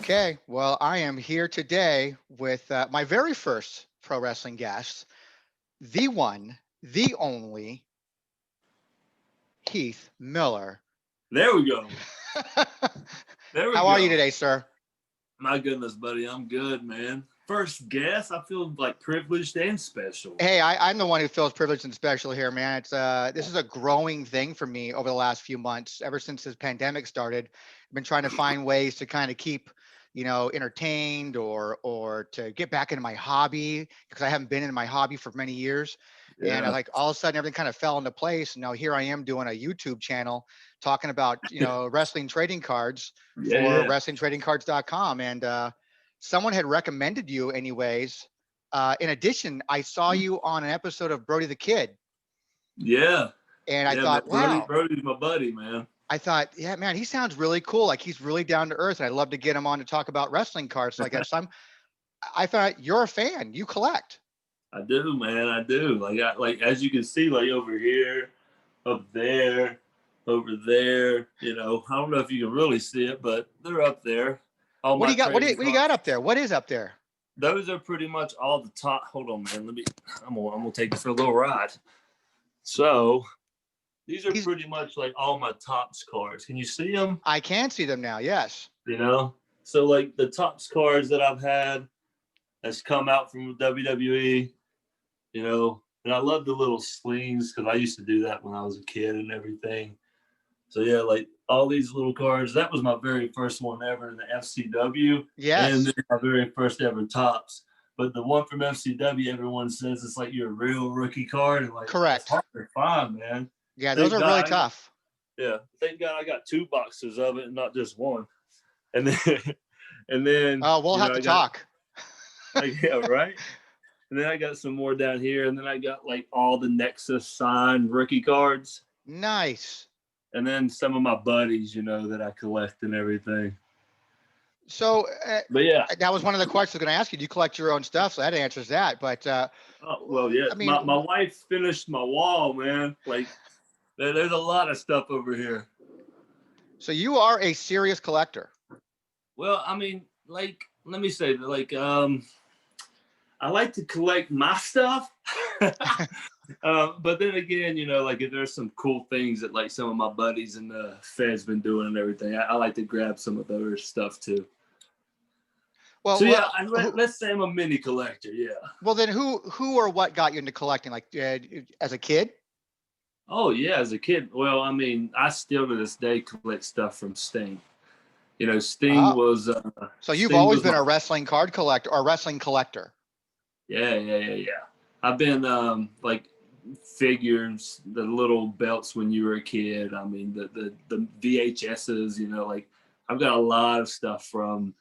Okay, well, I am here today with my very first pro wrestling guest, the one, the only Heath Miller. There we go. There we How are you go. today, sir? My goodness, buddy, I'm good, man. First guest, I feel like privileged and special. Hey, I'm the one who feels privileged and special here, man. This is a growing thing for me over the last few months. Ever since this pandemic started, I've been trying to find ways to kind of keep, entertained or to get back into my hobby because I haven't been in my hobby for many years. And I Yeah. like all of a sudden everything kind of fell into place. And now here I am doing a YouTube channel talking about, wrestling trading cards Yeah, for yeah. wrestlingtradingcards.com. And someone had recommended you anyways. In addition, I saw you on an episode of Brody the Kid, Yeah. and I Yeah, man. thought, wow. Brody's my buddy, man. I thought, yeah, man, he sounds really cool. Like he's really down to earth, and I'd love to get him on to talk about wrestling cards like that. I thought you're a fan. You collect. I do, man. I do. Like as you can see, like over here, up there, over there. I don't know if you can really see it, but they're up there. All What do my you got? What trading do you got cards. up there? What is up there? Those are pretty much all the top. Hold on, man. I'm gonna take you for a little ride. So these are These pretty much like all my tops cards. Can you see them? I can see them now. Yes. So like the tops cards that I've had that's come out from WWE, and I love the little slings because I used to do that when I was a kid and everything. So yeah, like all these little cards. That was my very first one ever in the FCW, and Yes. then my very first ever tops. But the one from FCW, everyone says it's like your real rookie card, and like it's Correct. hard to find, man. Yeah, those Thank are really God, tough. thank God I got 2 boxes of it and not just one. And then, and then Oh, we'll have I to got talk. like yeah, right. And then I got some more down here, and then I got like all the Nexus signed rookie cards, Nice. and then some of my buddies, that I collect and everything. So But yeah, that was one of the questions I was going to ask you. Do you collect your own stuff? So that answers that. But oh, well, yeah. I mean, My wife finished my wall, man. Like there's a lot of stuff over here. so you are a serious collector. Well, I mean, like let me say that, like I like to collect my stuff. But then again, like if there's some cool things that like some of my buddies and the Fed's been doing and everything, I like to grab some of their stuff too. Well, So yeah, who, let's say I'm a mini collector. Yeah. well then who or what got you into collecting? Like as a kid? Oh yeah, as a kid. Well, I mean, I still to this day collect stuff from Sting. Sting Oh, was so you've Sting always was been my a wrestling card collector or wrestling collector. yeah. I've been like figures, the little belts when you were a kid. I mean, the VHSs. Like I've got a lot of stuff from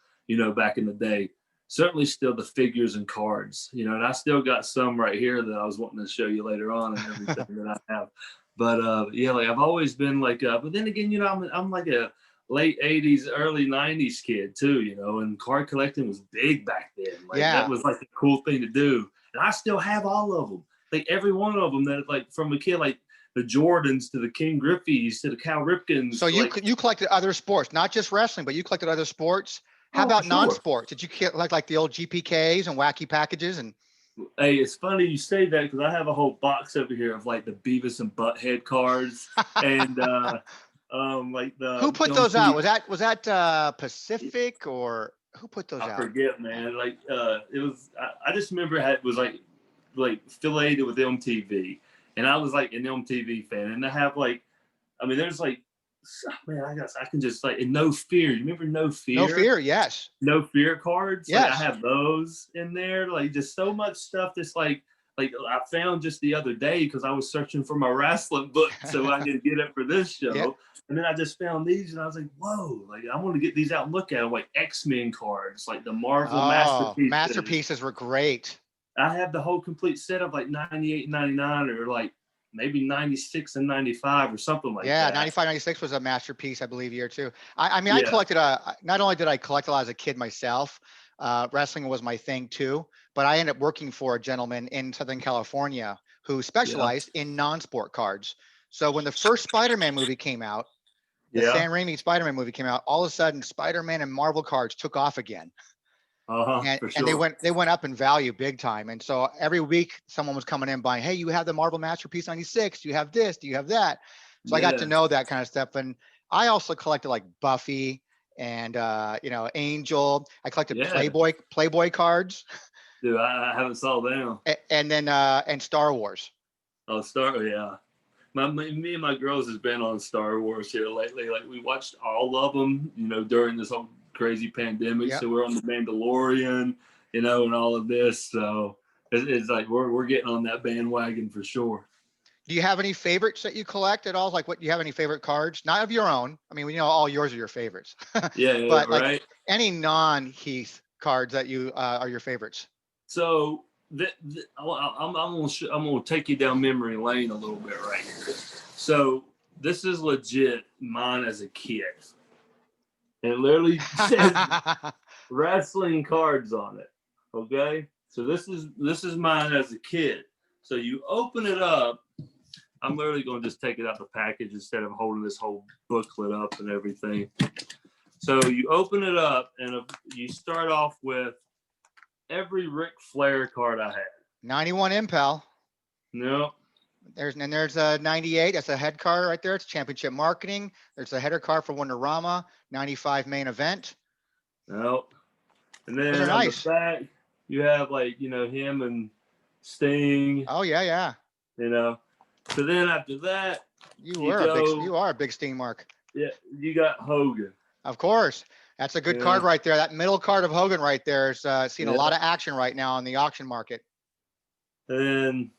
back in the day. Certainly, still the figures and cards. And I still got some right here that I was wanting to show you later on and everything that I have. But yeah, like I've always been like. But then again, I'm like a late 80s, early 90s kid too, and card collecting was big back then. Like that Yeah. was like a cool thing to do. And I still have all of them. Like every one of them that like from a kid, like the Jordans to the King Griffey's to the Cal Ripkins. So you collected other sports, not just wrestling, but you collected other sports. How Oh, for about sure. non-sports? Did you collect like the old GPKs and wacky packages and Hey, it's funny you say that because I have a whole box over here of like the Beavis and Butthead cards and like who the put those out? Was that Pacific or who put those I out? forget, man. Like it was. I just remember it was like affiliated with MTV, and I was like an MTV fan. And I have like, I mean, there's like, man, I guess I can just like in No Fear. You remember No No Fear? Fear, yes. No Fear cards. Like I Yes. have those in there. Like just so much stuff that's like I found just the other day because I was searching for my wrestling book so I could get it for this show. Yeah. And then I just found these and I was like, whoa, like I want to get these out and look at them, like X-Men cards, like the Marvel Oh, masterpieces. masterpieces were great. I have the whole complete set of like 98, 99 or like maybe 96 and 95 or something like Yeah, that. 95, 96 was a masterpiece, I believe, year too. I mean, I Yeah. collected not only did I collect a lot as a kid myself, wrestling was my thing too, but I ended up working for a gentleman in Southern California who Yeah. specialized in non-sport cards. So when the first Spider-Man movie came out, The Yeah. Sam Raimi Spider-Man movie came out. All of a sudden, Spider-Man and Marvel cards took off again. For And they sure. went up in value big time. And so every week someone was coming in buying, hey, you have the Marvel Masterpiece 96. Do you have this? Do you have that? So I got to Yeah. know that kind of stuff. And I also collected like Buffy and Angel. I collected Yeah. Playboy cards Dude, I haven't saw them. and then and Star Wars. Oh, yeah. Me and my girls has been on Star Wars here lately. Like we watched all of them, during this whole crazy pandemic. Yep. So we're on the Mandalorian, and all of this. So it's like we're getting on that bandwagon for sure. Do you have any favorites that you collect at all? Like, what do you have any favorite cards? Not of your own. I mean, we know all yours are your favorites. Yeah, But like right. any non-Heath cards that you are your favorites. So I'm gonna take you down memory lane a little bit right here. So this is legit mine as a kid. It literally says wrestling cards on it. Okay, so this is mine as a kid. So you open it up. I'm literally going to just take it out the package instead of holding this whole booklet up and everything. So you open it up and you start off with every Ric Flair card I had. 91 Impel. No. There's a 98. That's a head card right there. It's championship marketing. There's a header card for Wonderama. 95 main event. No. And then Those are on nice. the back, you have him and Sting. Oh yeah. So then after that, you are a big Sting mark. Yeah, you got Hogan. Of course. That's a good card right there. That middle card of Hogan right there is seeing a lot of action right now on the auction market. And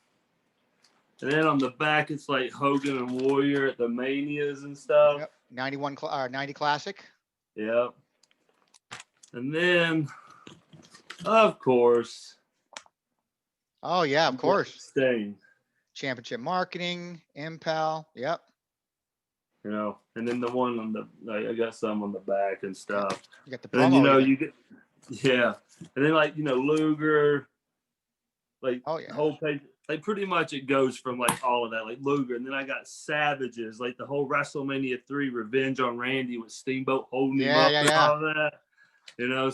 then on the back, it's like Hogan and Warrior at the Manias and stuff. Yep. 90 Classic. Yep. And then, of course. Oh, yeah, of course. Sting. Championship marketing, Impel. Yep. And then the one on I got some on the back and stuff. You got the promo. And then, you get, and then Luger, whole page, pretty much it goes from all of that, Luger. And then I got Savages, the whole WrestleMania 3 Revenge on Randy with Steamboat holding him up and all that.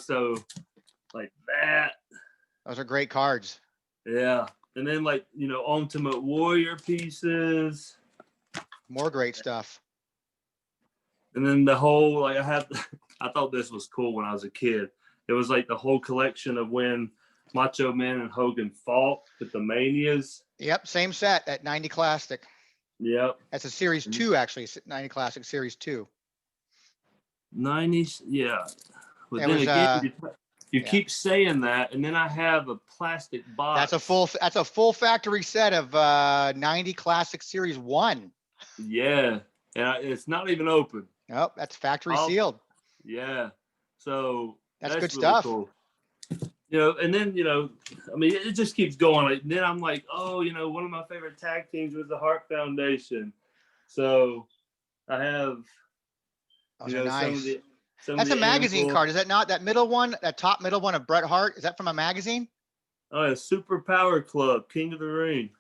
So that. Those are great cards. Yeah. And then Ultimate Warrior pieces. More great stuff. And then the whole I thought this was cool when I was a kid. It was the whole collection of when Macho Man and Hogan fought with the Manias. Yep, same set at 90 Classic. Yep. That's a Series 2 actually, 90 Classic Series 2. 90s, yeah. But then again, you keep saying that, and then I have a plastic box. That's a full factory set of 90 Classic Series 1. Yeah, and it's not even open. Nope, that's factory sealed. Yeah, so that's good really stuff. Cool. And then it just keeps going. And then I'm like, one of my favorite tag teams was the Hart Foundation. So I have, Those are nice. That's a magazine card. Is that not that middle one? That top middle one of Bret Hart? Is that from a magazine? Oh, yeah, Super Power Club, King of the Ring.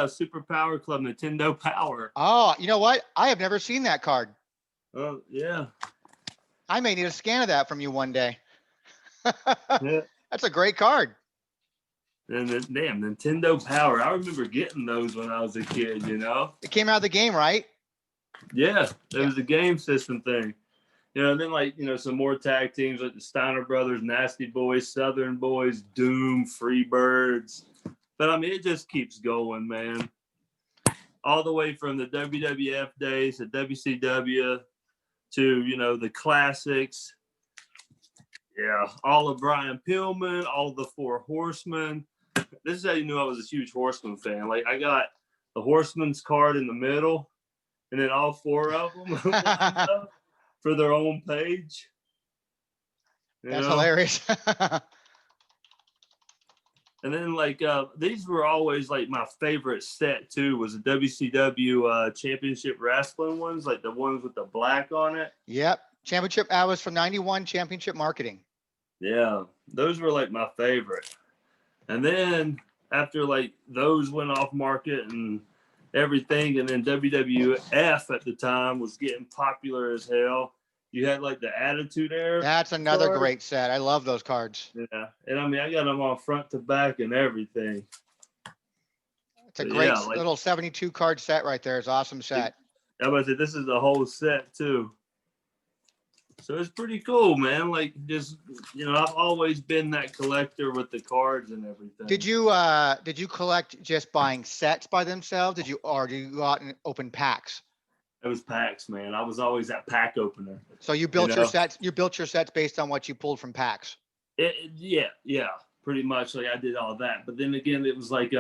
Super Power Club, Nintendo Power. Oh, you know what? I have never seen that card. Oh, yeah. I may need a scan of that from you one day. Yeah. That's a great card. And damn, Nintendo Power. I remember getting those when I was a kid, It came out of the game, right? Yeah, it was a game system thing. And then some more tag teams like the Steiner Brothers, Nasty Boys, Southern Boys, Doom, Freebirds. But it just keeps going, man. All the way from the WWF days to WCW to, the classics. Yeah, all of Brian Pillman, all of the Four Horsemen. This is how you knew I was a huge Horseman fan. I got the Horseman's card in the middle, and then all four of them for their own page. That's hilarious. And then these were always my favorite set too, was the WCW championship wrestling ones, the ones with the black on it. Yep. Championship. I was from 91 championship marketing. Yeah. Those were my favorite. And then after those went off market and everything. And then WWF at the time was getting popular as hell. You had like the Attitude Era. That's another card. great set. I love those cards. Yeah, and I mean, I got them on front to back and everything. It's a But great yeah, like, little 72 card set right there. It's an awesome set. I was say this is the whole set too. So it's pretty cool, man. Like, just, you know, I've always been that collector with the cards and everything. Did you collect just buying sets by themselves? Did you go out and open packs? It was packs, man. I was always that pack opener. So you built your sets. You built your sets based on what you pulled from packs. Yeah, pretty much. Like, I did all that. But then again, it was like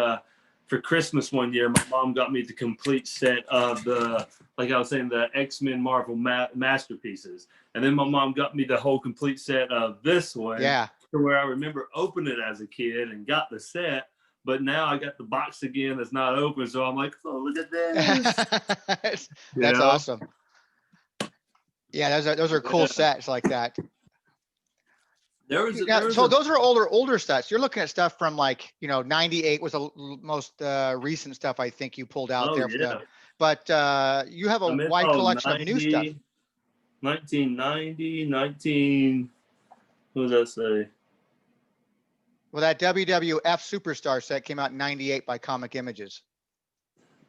for Christmas one year, my mom got me the complete set of the, like I was saying, the X-Men Marvel masterpieces. And then my mom got me the whole complete set of this one. Yeah. To where I remember opening it as a kid and got the set. But now I got the box again that's not open. So I'm like, oh, look at this. That's awesome. Yeah, those are cool sets like that. So those are older sets. You're looking at stuff from like, 98 was the most recent stuff I think you pulled out there for them. But you have a wide collection of new stuff. 1990, what does that say? Well, that WWF Superstar set came out in 98 by Comic Images.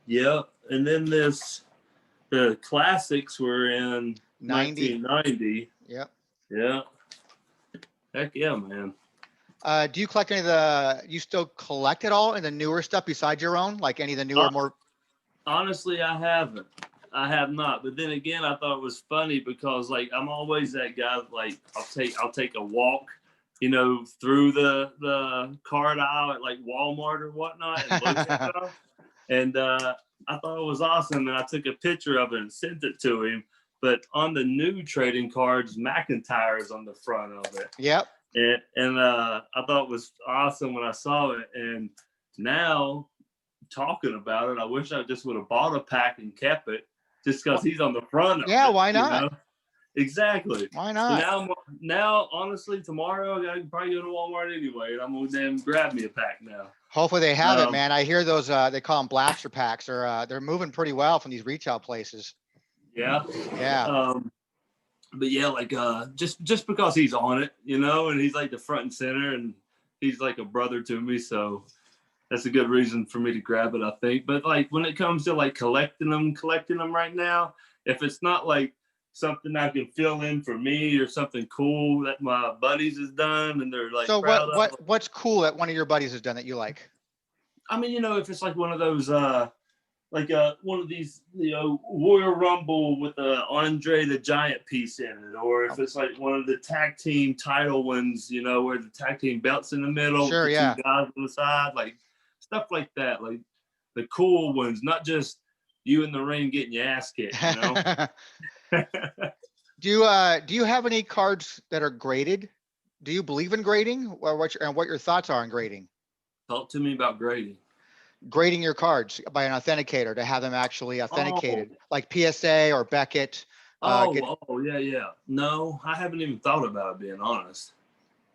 Yeah, and then the classics were in 1990. Yep. Yeah. Heck yeah, man. Do you collect you still collect it all in the newer stuff besides your own? Like any of the newer, more? Honestly, I haven't. I have not. But then again, I thought it was funny because like I'm always that guy. Like I'll take a walk, through the card aisle at like Walmart or whatnot and look at stuff. And I thought it was awesome, and I took a picture of it and sent it to him. But on the new trading cards, McIntyre is on the front of it. Yep. And I thought it was awesome when I saw it. And now talking about it, I wish I just would have bought a pack and kept it just because he's on the front of it. Yeah, why not? Exactly. Why not? So now, honestly, tomorrow I can probably go to Walmart anyway, and I'm going to grab me a pack now. Hopefully they have it, man. I hear those, they call them blaster packs. They're moving pretty well from these retail places. Yeah. Yeah. But yeah, like just because he's on it, and he's like the front and center, and he's like a brother to me, so that's a good reason for me to grab it, I think. But like when it comes to like collecting them right now, if it's not like something I can fill in for me or something cool that my buddies has done and they're like, so what's cool that one of your buddies has done that you like? I mean, if it's like one of those one of these, Royal Rumble with Andre the Giant piece in it, or if it's like one of the tag team title ones, where the tag team belts in the middle, sure, with the yeah, two guys on the side, like stuff like that, like the cool ones, not just you in the ring getting your ass kicked, Do you have any cards that are graded? Do you believe in grading, or what your thoughts are on grading? Talk to me about grading. Grading your cards by an authenticator to have them actually authenticated, like PSA or Beckett. Yeah. No, I haven't even thought about it, being honest.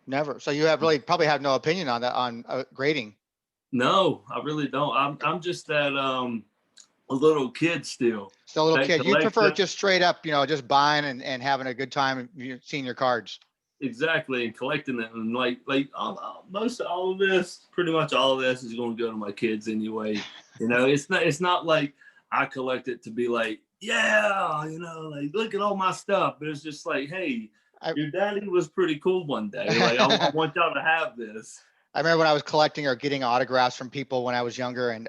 Never. So you probably have no opinion on that, on grading. No, I really don't. I'm just that a little kid still. Still a little kid. You prefer just straight up, just buying and having a good time and seeing your cards. Exactly, and collecting it, and like pretty much all of this is going to go to my kids anyway. It's not like I collect it to be like, like look at all my stuff, but it's just like, hey, your daddy was pretty cool one day. Like I want y'all to have this. I remember when I was collecting or getting autographs from people when I was younger, and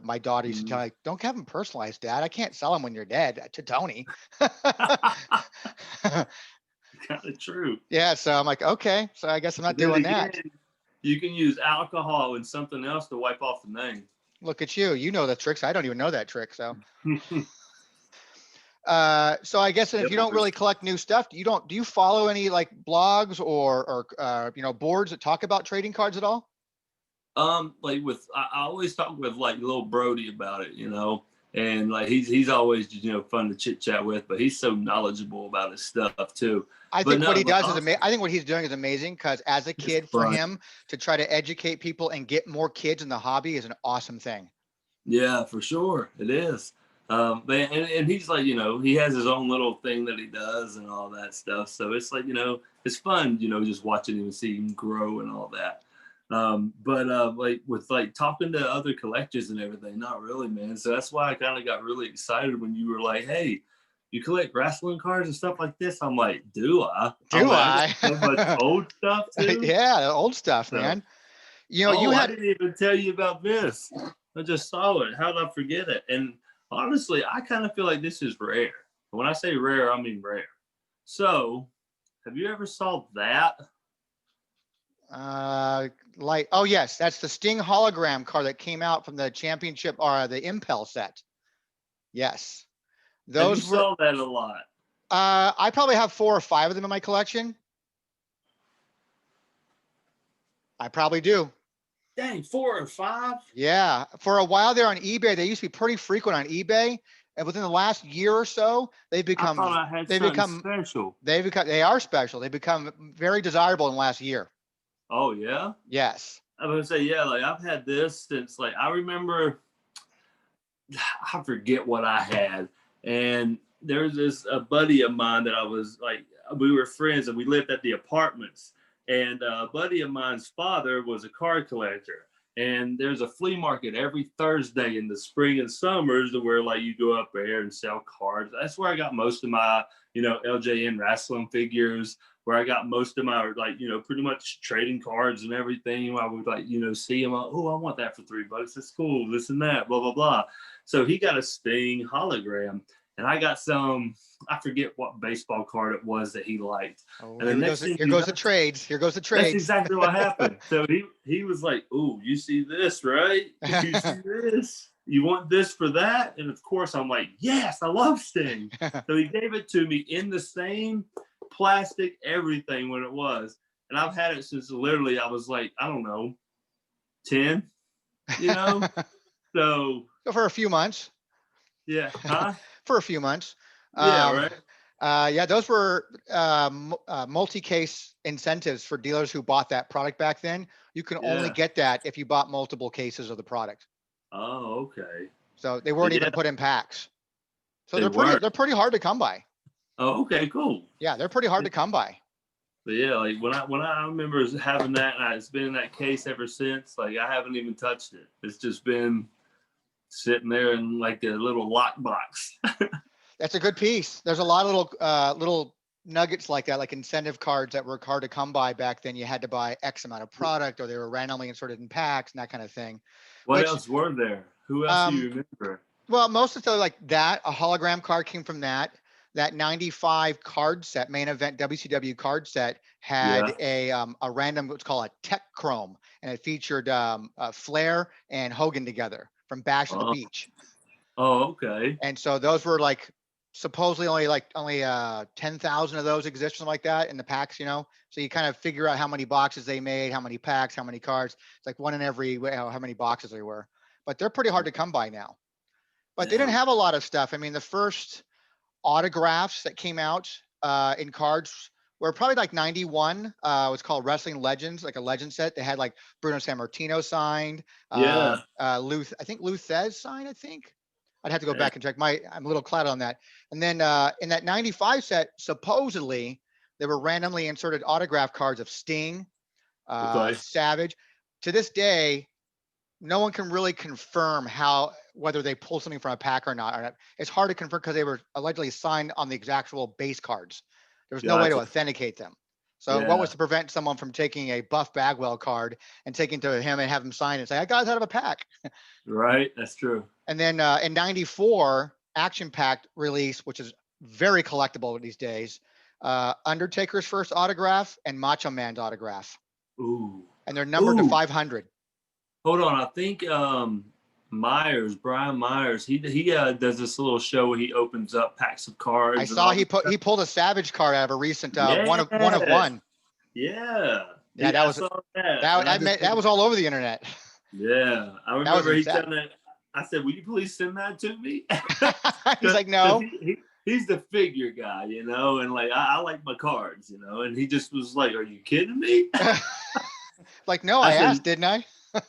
my daughter used to tell me, "Don't have them personalized, Dad. I can't sell them when you're dead." To Tony. Kind of true. Yeah, so I'm like, okay, so I guess I'm not doing that. You can use alcohol and something else to wipe off the name. Look at you. You know the tricks. I don't even know that trick. So, so I guess if you don't really collect new stuff, do you follow any like blogs or boards that talk about trading cards at all? I always talk with like little Brody about it, and like he's always fun to chit chat with, but he's so knowledgeable about his stuff too. I think what he does is amazing. I think what he's doing is amazing, because as a kid, for him to try to educate people and get more kids in the hobby is an awesome thing. Yeah, for sure. It is. But and he's like, he has his own little thing that he does and all that stuff. So it's like, it's fun, just watching him and see him grow and all that. But like with like talking to other collectors and everything, not really, man. So that's why I kind of got really excited when you were like, hey, you collect wrestling cards and stuff like this. I'm like, do I? I'm Do like, I got I? so much old stuff too. Yeah, the old stuff, So, man. You oh, I had didn't even tell you about this. I just saw it. How did I forget it? And honestly, I kind of feel like this is rare. When I say rare, I mean rare. So, have you ever saw that? like, oh yes, that's the Sting hologram card that came out from the championship or the Impel set. Yes. Have you Those were saw that a lot? I probably have 4 or 5 of them in my collection. I probably do. Dang, 4 or 5? Yeah. For a while there on eBay, they used to be pretty frequent on eBay. And within the last year or so, I thought I had they've something become special. they are special. They become very desirable in the last year. Oh yeah. Yes. I was gonna say yeah. Like I've had this since like I remember. I forget what I had, and there's this a buddy of mine that I was like we were friends and we lived at the apartments. And a buddy of mine's father was a card collector. And there's a flea market every Thursday in the spring and summers where like you go up there and sell cards. That's where I got most of my, LJN wrestling figures, where I got most of my like, pretty much trading cards and everything. I would like, see them. Oh, I want that for $3. That's cool. This and that, blah, blah, blah. So he got a Sting hologram. And I got some, I forget what baseball card it was that he liked. Oh, And here goes the trades. Here goes the trades. That's exactly what happened. So he was like, "Ooh, you see this, right? You see this? You want this for that?" And of course, I'm like, "Yes, I love Sting." So he gave it to me in the same plastic, everything when it was. And I've had it since literally I was like, I don't know, 10, So for a few months. Yeah, huh? For a few months. Yeah, right. Yeah, those were multi-case incentives for dealers who bought that product back then. You can only get that if you bought multiple cases of the product. Oh, okay. So they weren't even put in packs. So they're pretty hard to come by. Oh, okay, cool. Yeah, they're pretty hard to come by. But yeah, like when I remember having that, and it's been in that case ever since. Like I haven't even touched it. It's just been sitting there in like a little lock box. That's a good piece. There's a lot of little nuggets like that, like incentive cards that were hard to come by back then. You had to buy X amount of product, or they were randomly inserted in packs and that kind of thing. What else were there? Who else do you remember? Well, most of the like that, a hologram card came from that. That 95 card set, main event WCW card set, had a random, what's called a tech chrome, and it featured Flair and Hogan together from Bash at the Beach. Oh, okay. And so those were like supposedly only 10,000 of those exist, something like that in the packs, So you kind of figure out how many boxes they made, how many packs, how many cards. It's like one in every, how many boxes there were. But they're pretty hard to come by now. But they didn't have a lot of stuff. I mean, the first autographs that came out in cards were probably like 91. It was called Wrestling Legends, like a legend set. They had like Bruno Sammartino signed. I think Lou Thez signed, I think. I'd have to go back and check. I'm a little clouded on that. And then in that 95 set, supposedly there were randomly inserted autograph cards of Sting, Savage. To this day, no one can really confirm whether they pulled something from a pack or not. It's hard to confirm because they were allegedly signed on the actual base cards. There was no way to authenticate them. So what was to prevent someone from taking a Buff Bagwell card and taking to him and have him sign and say, I got it out of a pack. Right, that's true. And then in 94, Action Pack release, which is very collectible these days, Undertaker's first autograph and Macho Man's autograph. Ooh. And they're numbered to 500. Hold on, I think Brian Myers, he does this little show where he opens up packs of cards. I saw he pulled a Savage card out of a recent one of one. Yeah. Yeah, that was that was all over the internet. Yeah, I remember he telling that. I said, "Will you please send that to me?" He's like, "No." He's the figure guy, and like I like my cards, and he just was like, "Are you kidding me?" Like, no, I asked, didn't I?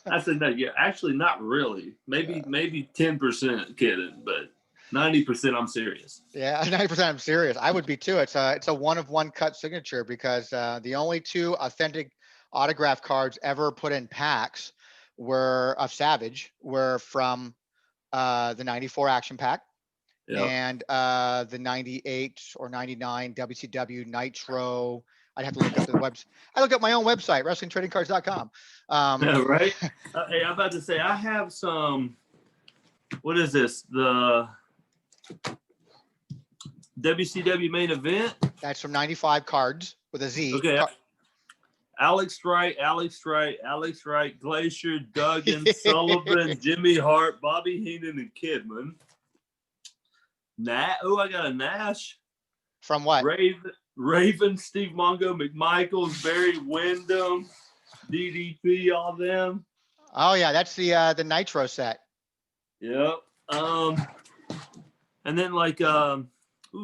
I said, no, yeah, actually not really. Maybe 10% kidding, but 90% I'm serious. Yeah, 90% I'm serious. I would be too. It's a one of one cut signature because the only two authentic autograph cards ever put in packs were of Savage were from the 94 action pack Yeah. and the 98 or 99 WCW Nitro. I'd have to look up the webs. I look up my own website, wrestlingtradingcards.com. Right. Hey, I'm about to say I have some. What is this? The WCW main event. That's from 95 cards with a Z. Okay. Alex Wright, Glacier, Duggan, Sullivan, Jimmy Hart, Bobby Heenan, and Kidman. I got a Nash. From what? Raven, Steve Mongo, McMichaels, Barry Windham, DDP, all them. Oh yeah, that's the Nitro set. Yep. And then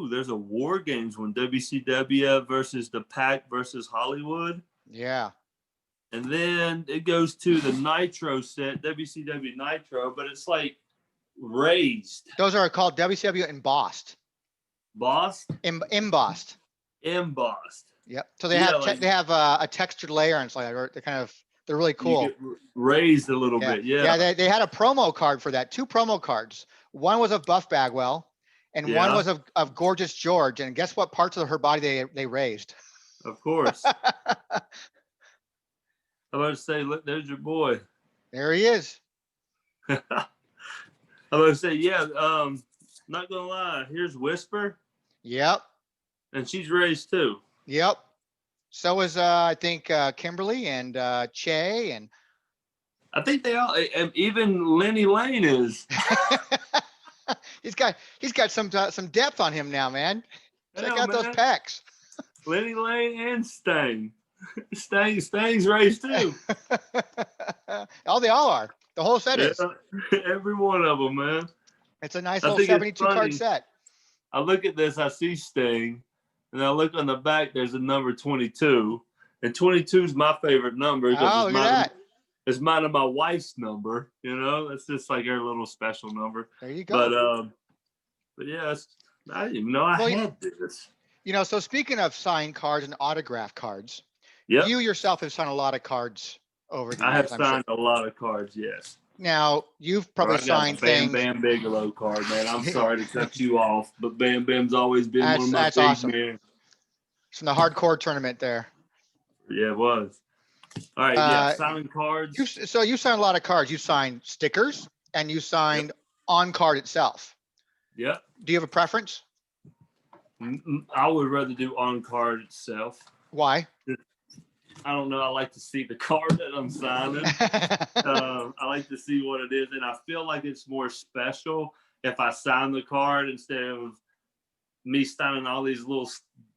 there's a War Games one, WCW versus the Pack versus Hollywood. Yeah. And then it goes to the Nitro set, WCW Nitro, but it's like raised. Those are called WCW embossed. Embossed? Embossed. Yep. So they have a textured layer and it's like they're really cool. Raised a little bit. Yeah. Yeah. They had a promo card for that. 2 promo cards. One was of Buff Bagwell, and one was of Gorgeous George. And guess what parts of her body they raised? Of course. I'm about to say, look, there's your boy. There he is. I'm about to say, yeah. Not gonna lie. Here's Whisper. Yep. And she's raised too. Yep. So is I think Kimberly and Che and I think they all, even Lenny Lane is. he's got some depth on him now, man. Check out those pecs. Lenny Lane and Sting. Sting's raised too. Oh, they all are. The whole set is. Every one of them, man. It's a nice little 72 card set. I look at this, I see Sting, and I look on the back, there's a number 22. And 22 is my favorite number. Oh, look at that. It's mine and my wife's number, That's just like her little special number. There you go. But yeah, I didn't even know I had this. So speaking of signed cards and autograph cards, yep. You yourself have signed a lot of cards over the years. I have signed a lot of cards, yes. Now, you've probably signed things. Bam Bigelow card, man. I'm sorry to cut you off, but Bam Bam's always been one of my That's awesome. Man. It's from the hardcore tournament there. Yeah, it was. All right, signing cards. So you signed a lot of cards. You signed stickers and you signed on card itself. Yep. Do you have a preference? I would rather do on card itself. Why? I don't know. I like to see the card that I'm signing. I like to see what it is. And I feel like it's more special if I sign the card instead of me signing all these little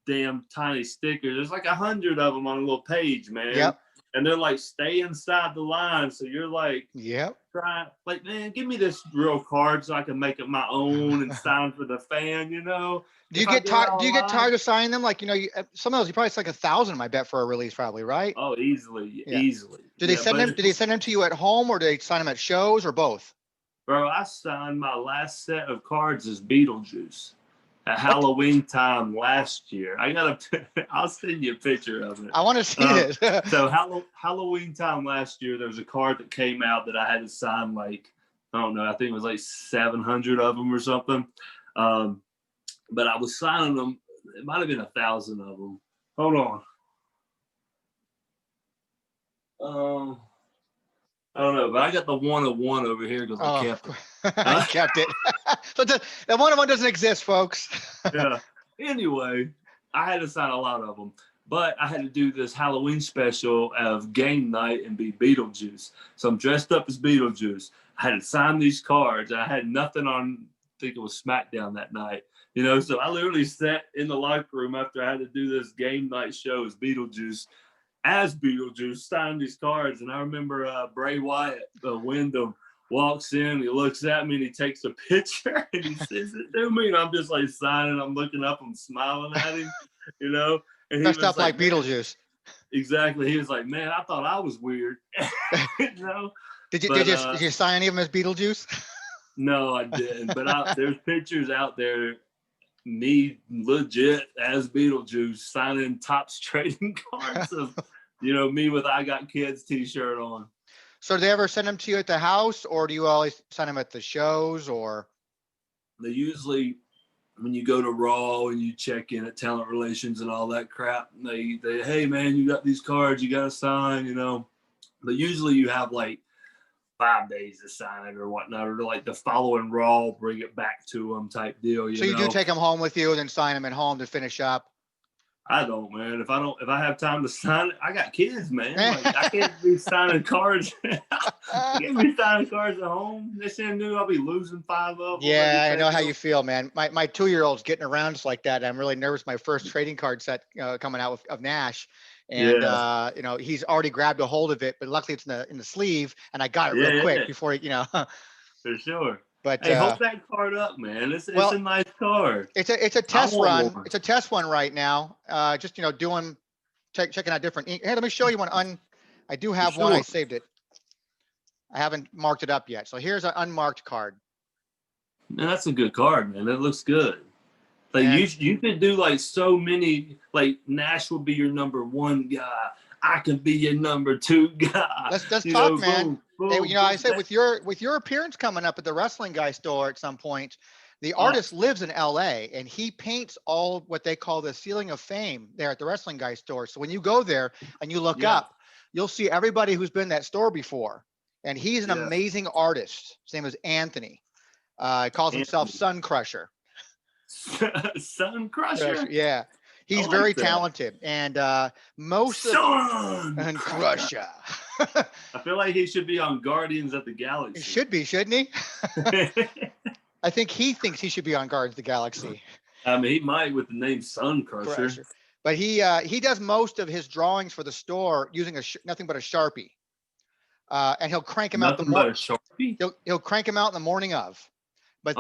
damn tiny stickers. There's like 100 of them on a little page, man. Yep. And they're like, stay inside the line. So you're like, yep. Man, give me this real card so I can make it my own and sign for the fan, Do you get tired of signing them? Like, some of those, you probably it's like 1,000, I bet, for a release, probably, right? Oh, easily. Do they send them? Do they send them to you at home, or do they sign them at shows, or both? Bro, I signed my last set of cards as Beetlejuice at Halloween time last year. I'll send you a picture of it. I want to see this. So Halloween time last year, there was a card that came out that I had to sign I don't know, I think it was like 700 of them or something. But I was signing them. It might have been 1,000 of them. Hold on. I don't know, but I got the 101 over here because I kept it. I kept it. So the 101 doesn't exist, folks. Yeah. Anyway, I had to sign a lot of them, but I had to do this Halloween special of game night and be Beetlejuice. So I'm dressed up as Beetlejuice. I had to sign these cards. I had nothing on, I think it was SmackDown that night. So I literally sat in the locker room after I had to do this game night show as Beetlejuice, signing these cards. And I remember Bray Wyatt, Wyndham, walks in, he looks at me and he takes a picture and he sends it to me. And I'm just like signing, I'm looking up, I'm smiling at him, And he dressed up like Beetlejuice. Exactly. He was like, man, I thought I was weird. You know? Did you sign any of them as Beetlejuice? No, I didn't. But there's pictures out there, me legit as Beetlejuice signing Topps trading cards of, me with I Got Kids t-shirt on. So do they ever send them to you at the house, or do you always sign them at the shows, or? They usually, when you go to Raw and you check in at talent relations and all that crap, they hey man, you got these cards, you got to sign, But usually you have like 5 days to sign it or whatnot, or like the following Raw, bring it back to them type deal. So you do take them home with you and then sign them at home to finish up? I don't, man. If I have time to sign it, I got kids, man. Like, I can't be signing cards. I can't be signing cards at home. This thing new, I'll be losing 5 of them. Yeah, I know how you feel, man. My 2-year-old's getting around just like that. I'm really nervous. My first trading card set coming out of Nash. And he's already grabbed a hold of it, but luckily it's in the sleeve, and I got it real quick before he, For sure. But hey, hold that card up, man. It's a nice card. It's a test run. It's a test one right now. Just checking out different ink. Hey, let me show you one. I do have one. I saved it. I haven't marked it up yet. So here's an unmarked card. Man, that's a good card, man. That looks good. Like you could do like so many. Like Nash will be your number 1 guy. I can be your number 2 guy. Let's talk, man. Hey, I said with your appearance coming up at the Wrestling Guy store at some point, the artist lives in LA and he paints all what they call the ceiling of fame there at the Wrestling Guy store. So when you go there and you look up, you'll see everybody who's been in that store before. And he's an amazing artist. His name is Anthony. He calls himself Sun Crusher. Sun Crusher? Yeah. He's very talented, and most Sun Crusher. I feel like he should be on Guardians of the Galaxy. He should be, shouldn't he? I think he thinks he should be on Guardians of the Galaxy. I mean, he might with the name Sun Crusher. But he does most of his drawings for the store using nothing but a Sharpie, and he'll crank him out the morning. He'll crank him out in the morning of. But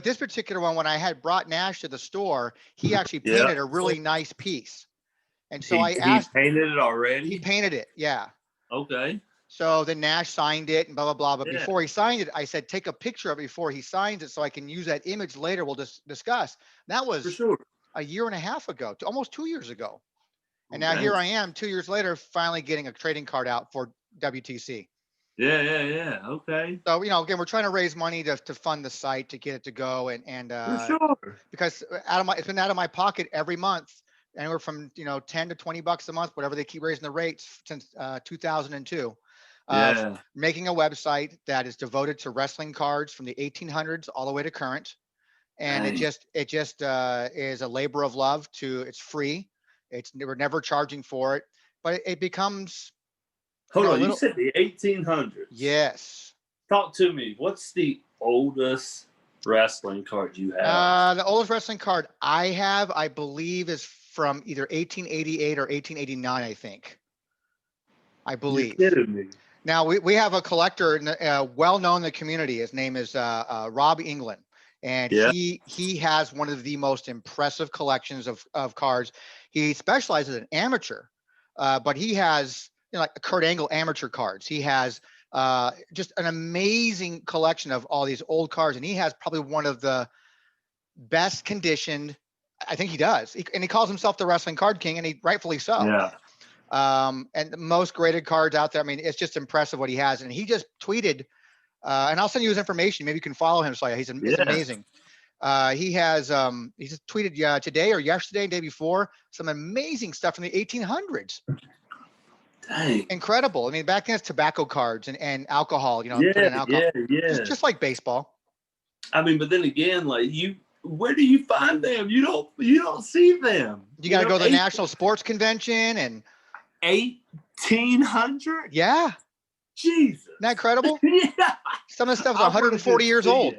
this particular one, when I had brought Nash to the store, he actually painted a really nice piece. And so I asked. He painted it already? He painted it, yeah. Okay. So then Nash signed it and blah, blah, blah. But before he signed it, I said, take a picture of it before he signs it so I can use that image later. We'll discuss. That was a year and a half ago, almost 2 years ago. And now here I am 2 years later, finally getting a trading card out for WTC. Yeah. Okay. So, again, we're trying to raise money to fund the site, to get it to go. And because it's been out of my pocket every month, anywhere from, 10 to 20 bucks a month, whatever they keep raising the rates since 2002. Making a website that is devoted to wrestling cards from the 1800s all the way to current. And it just is a labor of love it's free. We're never charging for it, but it becomes. Hold on, you said the 1800s. Yes. Talk to me. What's the oldest wrestling card you have? The oldest wrestling card I have, I believe, is from either 1888 or 1889, I think. I believe. You're kidding me. Now, we have a collector well-known in the community. His name is Rob England. And he has one of the most impressive collections of cards. He specializes in amateur, but he has like Kurt Angle amateur cards. He has just an amazing collection of all these old cards, and he has probably one of the best conditioned. I think he does, and he calls himself the Wrestling Card King, and he rightfully so. Yeah. And the most graded cards out there. I mean, it's just impressive what he has. And he just tweeted, and I'll send you his information. Maybe you can follow him. So he's amazing. He just tweeted today or yesterday, day before, some amazing stuff from the 1800s. Dang. Incredible. I mean, back then it's tobacco cards and alcohol, put in alcohol. Just like baseball. I mean, but then again, like where do you find them? You don't see them. You got to go to the National Sports Convention and 1800. Yeah. Jesus. Isn't that incredible? Yeah. Some of the stuff is 140 years old.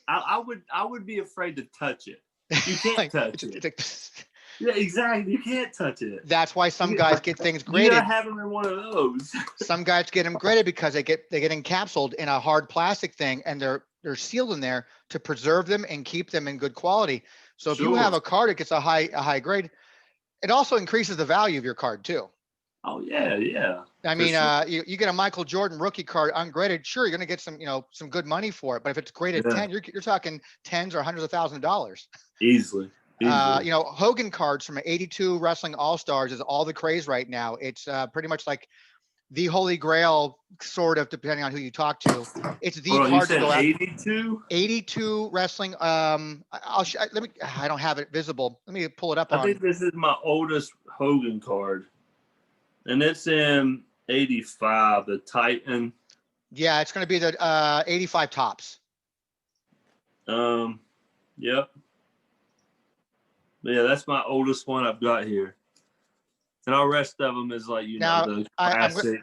I would be afraid to touch it. You can't touch it. Yeah, exactly. You can't touch it. That's why some guys get things graded. You have them in one of those. Some guys get them graded because they get encapsulated in a hard plastic thing, and they're sealed in there to preserve them and keep them in good quality. So if you have a card that gets a high grade, it also increases the value of your card too. Oh yeah, yeah. I For mean, sure. you get a Michael Jordan rookie card ungraded. Sure, you're going to get some, some good money for it. But if it's graded Yeah, 10, you're talking tens or hundreds of thousands of dollars. easily, easily. Hogan cards from 82 Wrestling All Stars is all the craze right now. It's pretty much like the holy grail, sort of, depending on who you talk to. It's the Hold on, you card to said go out. 82? 82 Wrestling. Let me. I don't have it visible. Let me pull it up I on. think this is my oldest Hogan card, and it's in 85. The Titan. Yeah, it's going to be the 85 tops. Yep. But yeah, that's my oldest one I've got here, and all rest of them is like Now, the I'm classic.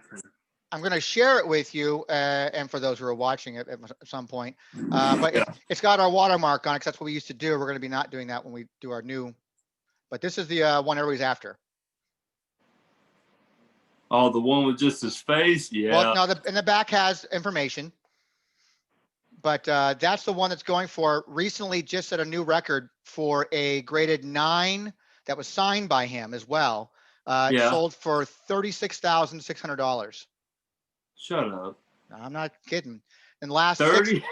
I'm going to share it with you, and for those who are watching it at some point. But Yeah. it's got our watermark on it, 'cause that's what we used to do. We're going to be not doing that when we do our new. But this is the one everybody's after. Oh, the one with just his face. Well, Yeah. no, and the back has information, but that's the one that's going for. Recently just set a new record for a graded 9 that was signed by him as well. It Yeah. sold for $36,600. Shut up. I'm not kidding. In the last 30.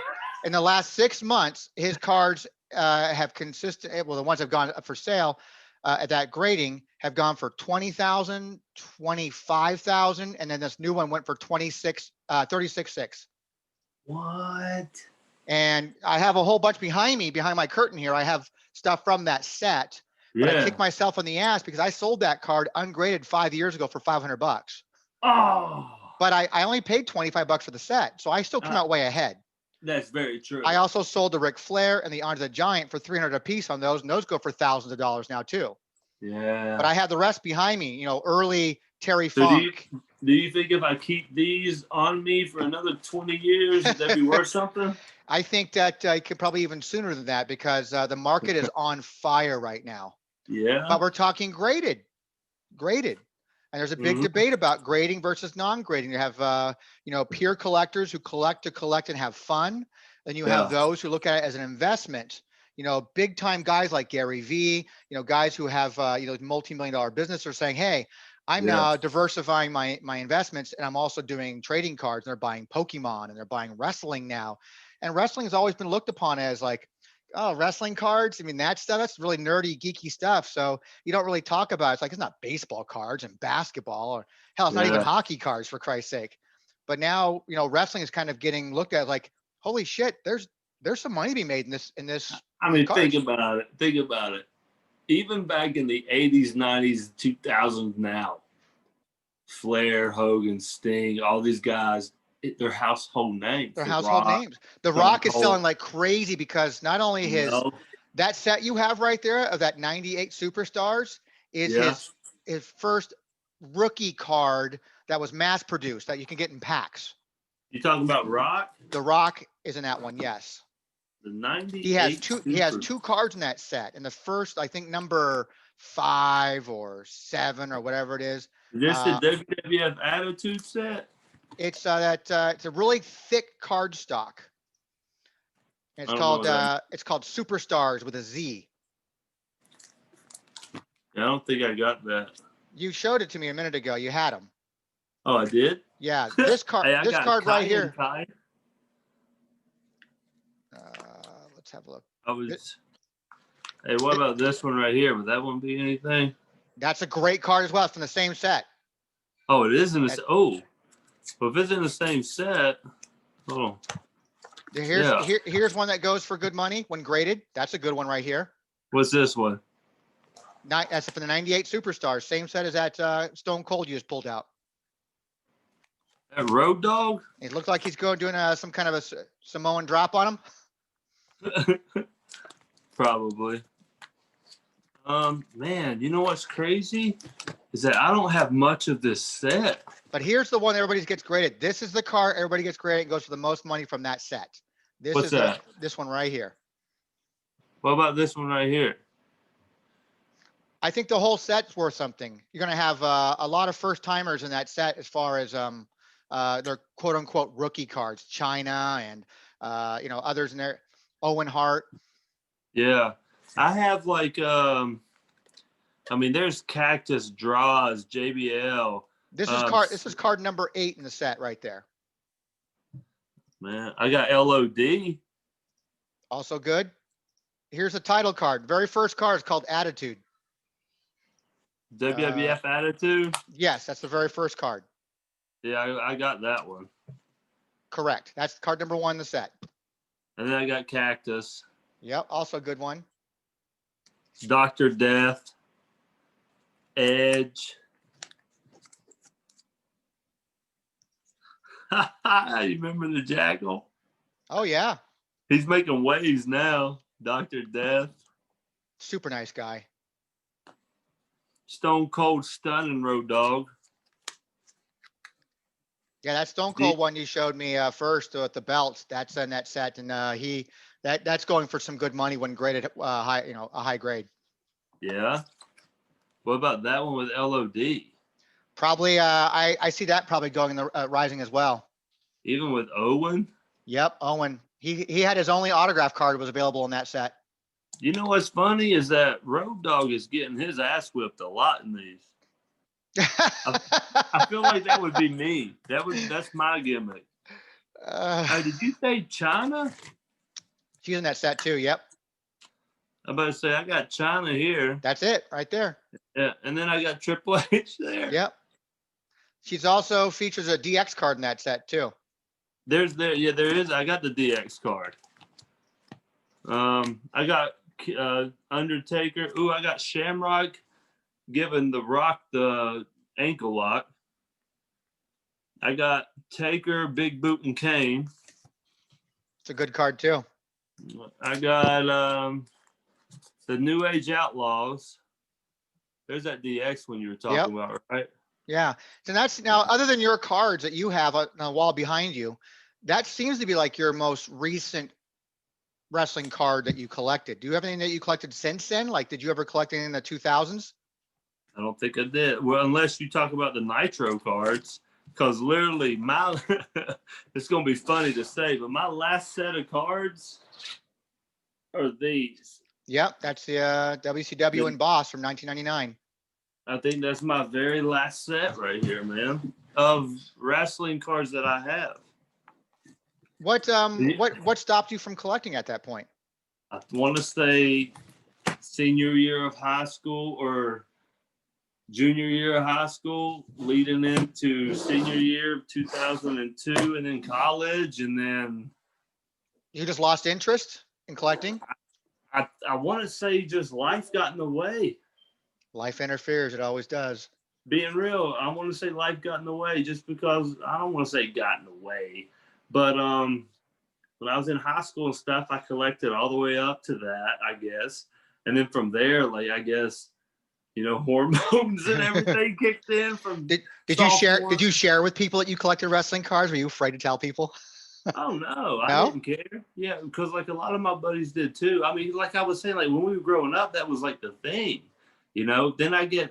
in the last 6 months, his cards have consistent. Well, the ones that have gone up for sale at that grading have gone for 20,000, 25,000, and then this new one went for 36.6. What? And I have a whole bunch behind me, behind my curtain here. I have stuff from that set, but I Yeah. kicked myself in the ass because I sold that card ungraded 5 years ago for $500. Oh. But I only paid $25 for the set, so I still come out way ahead. That's very true. I also sold the Ric Flair and the Andre the Giant for $300 a piece on those, and those go for thousands of dollars now too. Yeah. But I have the rest behind me, early Terry So Funk. do you think if I keep these on me for another 20 years, that'd be worth something? I think that it could probably even sooner than that because the market is on fire right now. Yeah. But we're talking graded. And there's a big debate about grading versus non-grading. You have, peer collectors who collect to collect and have fun. Then you have those who look at it as an investment. Big time guys like Gary Vee, guys who have, multi-million-dollar business are saying, hey, I'm now diversifying my investments, and I'm also doing trading cards. And they're buying Pokemon, and they're buying wrestling now. And wrestling has always been looked upon as like, oh, wrestling cards. I mean, that stuff, that's really nerdy, geeky stuff. So you don't really talk about it. It's like, it's not baseball cards and basketball, or hell, it's not even hockey cards, for Christ's sake. But now, wrestling is kind of getting looked at like, holy shit, there's some money to be made in this. I mean, think about it. Even back in the 80s, 90s, 2000s now, Flair, Hogan, Sting, all these guys, they're household names. They're household names. The Rock is selling like crazy because not only that set you have right there of that 98 Superstars is his first rookie card that was mass produced that you can get in packs. You talking about Rock? The Rock is in that one, yes. The 98. He has two cards in that set. And the first, I think, number 5 or 7 or whatever it is. Is this the WWF Attitude set? It's it's a really thick card stock. And it's called Superstars with a Z. I don't think I got that. You showed it to me a minute ago. You had them. Oh, I did? Yeah, this card, hey, this card right here. Let's have a look. Hey, what about this one right here? Would that one be anything? That's a great card as well. It's from the same set. Oh, it is in the well, if it's in the same set, hold on. Here's one that goes for good money when graded. That's a good one right here. What's this one? That's for the 98 Superstars. Same set as that Stone Cold you just pulled out. That Road Dogg? It looks like he's doing some kind of a Samoan drop on him. Probably. Man, you know what's crazy? Is that I don't have much of this set. But here's the one everybody gets graded. This is the card everybody gets graded and goes for the most money from that set. What's that? This one right here. What about this one right here? I think the whole set's worth something. You're going to have a lot of first timers in that set as far as their quote unquote rookie cards, China and others in there, Owen Hart. Yeah, I have like there's Cactus, Draws, JBL, This is card number 8 in the set right there. Man, I got LOD. Also good. Here's a title card. Very first card is called Attitude. WWF Attitude. Yes, that's the very first card. Yeah, I got that one. Correct. That's card number 1 in the set. And then I got Cactus. Yep, also a good one. Dr. Death. Edge. You remember the Jackal? Oh yeah. He's making waves now. Dr. Death. Super nice guy. Stone Cold Stunning Road Dog. Yeah, that Stone Cold one you showed me first with the belts. That's in that set, and that's going for some good money when graded high, a high grade. Yeah. What about that one with LOD? Probably, I see that probably going in the rising as well. Even with Owen? Yep, Owen. He had his only autograph card was available in that set. You know what's funny is that Road Dogg is getting his ass whipped a lot in these. I feel like that would be me. That's my gimmick. Did you say China? She's in that set too. Yep. I'm about to say I got China here. That's it right there. Yeah, and then I got Triple H there. Yep. She's also features a DX card in that set too. There is. I got the DX card. I got Undertaker. Ooh, I got Shamrock giving The Rock the ankle lock. I got Taker, Big Boot, and Kane. It's a good card too. I got the New Age Outlaws. There's that DX one you were talking about, right? Yeah. So that's now, other than your cards that you have on the wall behind you, that seems to be like your most recent wrestling card that you collected. Do you have anything that you collected since then? Like, did you ever collect anything in the 2000s? I don't think I did. Well, unless you talk about the Nitro cards, because literally it's going to be funny to say, but my last set of cards are these. Yep. That's the WCW and Boss from 1999. I think that's my very last set right here, man, of wrestling cards that I have. What stopped you from collecting at that point? I want to say senior year of high school or junior year of high school, leading into senior year of 2002, and then college, and then you just lost interest in collecting? I want to say just life got in the way. Life interferes. It always does. Being real, I want to say life got in the way just because I don't want to say got in the way. But when I was in high school and stuff, I collected all the way up to that, I guess. And then from there, like, I guess, hormones and everything kicked in from Did you share with people that you collected wrestling cards? Were you afraid to tell people? Oh, no, I didn't care. Yeah, because like a lot of my buddies did too. I mean, like I was saying, like when we were growing up, that was like the thing. Then but then again,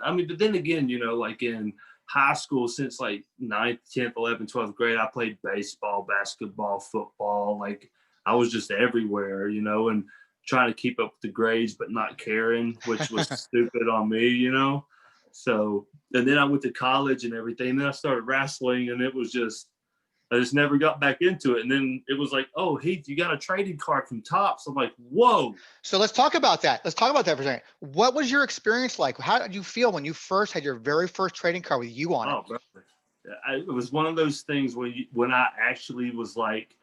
like in high school, since like 9th, 10th, 11th, 12th grade, I played baseball, basketball, football. Like I was just everywhere, and trying to keep up with the grades, but not caring, which was stupid on me, So, and then I went to college and everything. And then I started wrestling, and it was I just never got back into it. And then it was like, oh, Heath, you got a trading card from Topps. I'm like, whoa. So let's talk about that. Let's talk about that for a second. What was your experience like? How did you feel when you first had your very first trading card with you on it? Oh, brother. It was one of those things when I actually was like,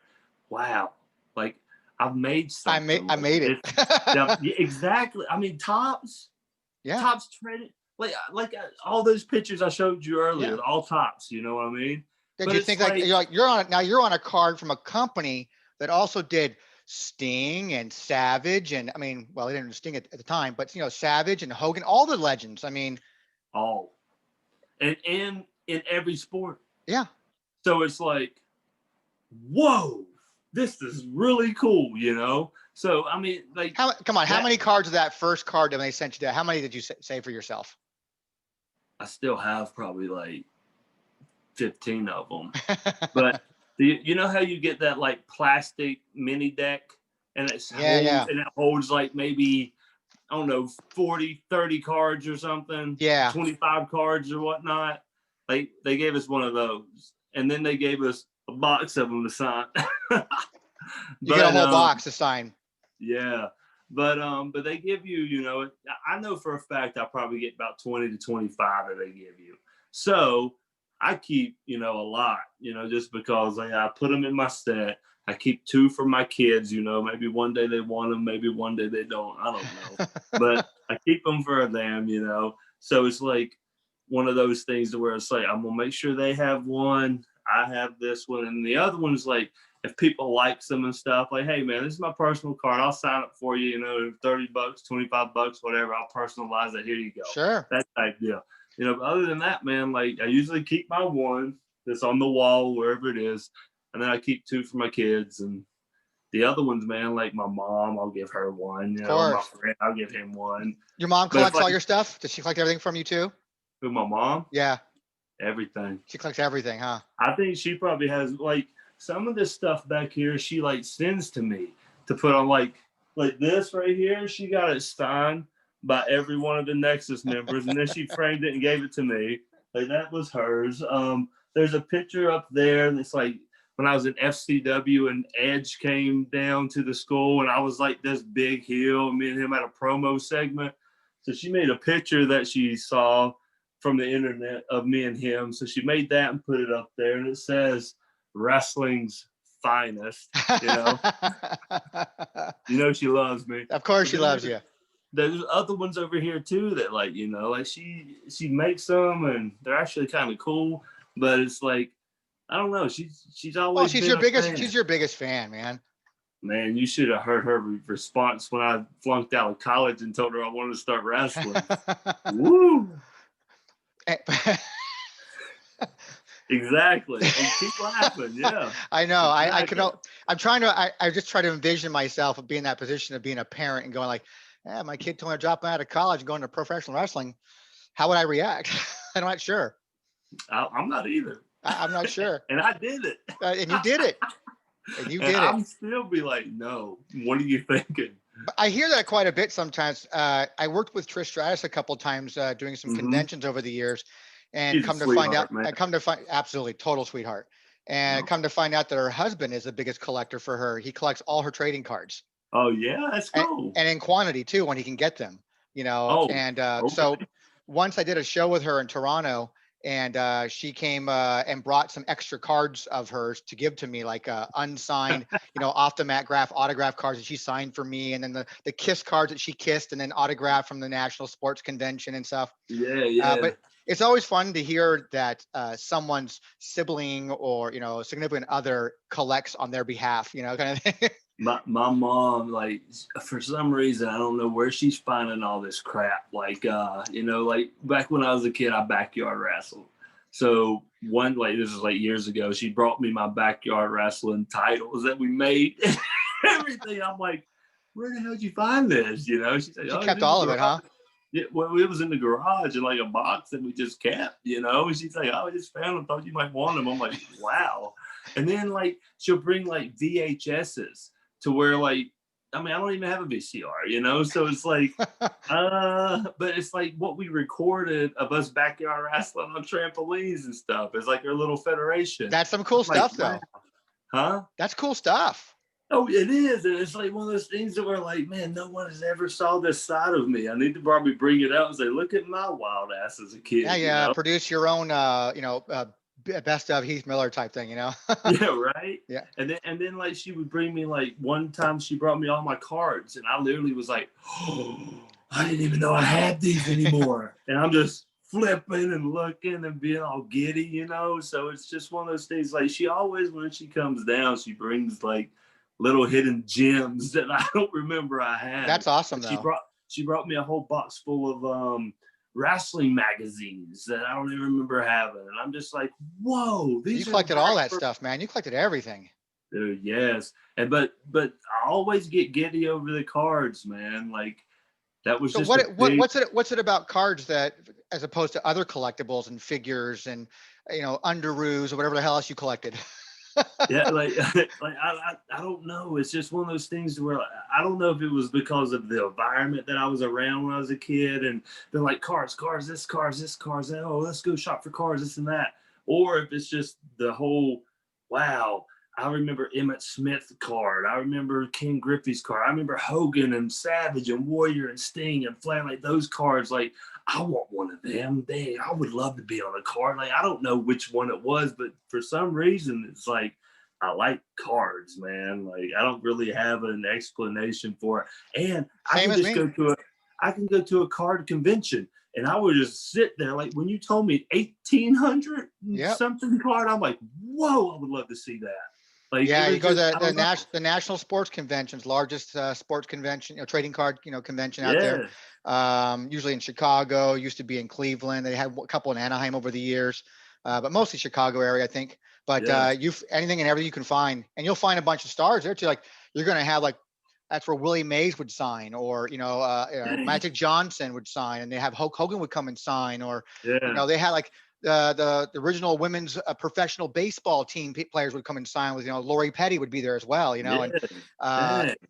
wow, like I've made something. I made it. Yeah, exactly. I mean, Topps. Yeah. Topps trading. Like all those pictures I showed you earlier, all Topps. You know what I mean? Did you think you're on a card from a company that also did Sting and Savage and they didn't do Sting at the time, but Savage and Hogan, all the legends. I mean, all, and in every sport. Yeah. So it's like, whoa, this is really cool, So I mean, like, how many cards of that first card that they sent you? How many did you save for yourself? I still have probably like 15 of them, but you know how you get that like plastic mini deck and and it holds like maybe, I don't know, 40, 30 cards or something, 25 cards or whatnot. Like they gave us one of those, and then they gave us a box of them to sign. You get a But whole box to sign. yeah, but they give you, you know, I know for a fact I probably get about 20 to 25 that they give you. So I keep, you know, a lot, you know, just because like, I put them in my set. I keep 2 for my kids, you know, maybe one day they want them, maybe one day they don't. I don't know. But I keep them for them, you know. So it's like one of those things where it's like, I'm going to make sure they have one. I have this one. And the other one's like, if people like them and stuff, like, hey man, this is my personal card. I'll sign up for you, you know, $30, $25, whatever. I'll personalize it. Here you go. Sure. That type deal. You know, but other than that, man, like I usually keep my one that's on the wall, wherever it is. And then I keep 2 for my kids. And the other ones, man, like my mom, I'll give her one. You Of know, my course. friend, I'll give him one. Your mom But if collects like all your stuff? Does she collect everything from you too? with my mom, Yeah. everything. She collects everything, huh? I think she probably has like some of this stuff back here. She like sends to me to put on like this right here. She got it signed by every one of the Nexus members, and then she framed it and gave it to me. Like that was hers. There's a picture up there that's like when I was in FCW and Edge came down to the school, and I was like this big heel. Me and him had a promo segment. So she made a picture that she saw from the internet of me and him. So she made that and put it up there, and it says wrestling's finest. You know, you know she loves me. Of course she loves you. There's other ones over here too that like, you know, like she makes them and they're actually kind of cool, but it's like I don't know. She's always Well, she's been your a biggest. fan. She's your biggest fan, man. Man, you should have heard her response when I flunked out of college and told her I wanted to start wrestling. Woo! Exactly. And keep laughing. Yeah. I know. I Exactly. can. I'm trying to. I just try to envision myself of being in that position of being a parent and going like, "Yeah, my kid told me to drop out of college and going to professional wrestling. How would I react?" I'm not sure. I'm not either. I'm not sure. And I did it. And you did it. And you And did it. I'm still be like, no. What are you thinking? I hear that quite a bit sometimes. I worked with Trish Stratus a couple of times doing some conventions over the years, and She's come a to find out, sweetheart, man. absolutely total sweetheart, and No. come to find out that her husband is the biggest collector for her. He collects all her trading cards, Oh yeah, that's cool. and in quantity too when he can get them. You know, Oh, and okay. so once I did a show with her in Toronto, and she came and brought some extra cards of hers to give to me, like unsigned, you know, off the mat autograph cards that she signed for me, and then the kiss cards that she kissed, and then autographed from the National Sports Convention and stuff. Yeah. But it's always fun to hear that someone's sibling or, you know, significant other collects on their behalf, you know, kind of thing. My mom, like for some reason, I don't know where she's finding all this crap. Like you know, like back when I was a kid, I backyard wrestled. So this was like years ago, she brought me my backyard wrestling titles that we made. Everything. I'm like, where the hell did you find this? You know, she said, She kept all of it, huh? Yeah, well, it was in the garage in like a box that we just kept, you know. And she's like, oh, I just found them, thought you might want them. I'm like, wow. And then like she'll bring like VHSs to where like, I mean, I don't even have a VCR, you know. So it's like, but it's like what we recorded of us backyard wrestling on trampolines and stuff. It's like our little federation. That's some cool stuff, though. Huh? That's cool stuff. Oh, it is. And it's like one of those things that we're like, man, no one has ever saw this side of me. I need to probably bring it out and say, look at my wild ass as a kid. Yeah, you know? produce your own, you know, best of Heath Miller type thing, you know? Yeah, right. Yeah. And then like she would bring me like one time she brought me all my cards and I literally was like, oh, I didn't even know I had these anymore. And I'm just flipping and looking and being all giddy, you know. So it's just one of those things. Like she always, when she comes down, she brings like little hidden gems that I don't remember I had. That's awesome, though. She brought me a whole box full of wrestling magazines that I don't even remember having, and I'm just like, whoa! You collected all that stuff, man. You collected everything. Dude, yes, and but I always get giddy over the cards, man. Like that was so just what's it about cards that, as opposed to other collectibles and figures and, you know, underoos or whatever the hell else you collected? Yeah, like I don't know. It's just one of those things where I don't know if it was because of the environment that I was around when I was a kid, and they're like cars, this, cars. Oh, let's go shop for cars, this and that. Or if it's just the whole, wow. I remember Emmett Smith card. I remember Ken Griffey's card. I remember Hogan and Savage and Warrior and Sting and Flair. Like those cards, like I want one of them. I would love to be on a card. Like I don't know which one it was, but for some reason, it's like I like cards, man. Like I don't really have an explanation for it. And Same as me. I can go to a card convention and I would just sit there. Like when you told me 1800 something card, I'm like, whoa, I would love to see that. Like, yeah, you go to the national sports conventions, largest sports convention, trading card, convention out there. Usually in Chicago, used to be in Cleveland. They had a couple in Anaheim over the years, but mostly Chicago area, I think. But anything and everything you can find, and you'll find a bunch of stars there too. Like you're going to have that's where Willie Mays would sign, or Magic Johnson would sign, and they have Hulk Hogan would come and sign, or they had like the original women's professional baseball team players would come and sign with, Lori Petty would be there as well, and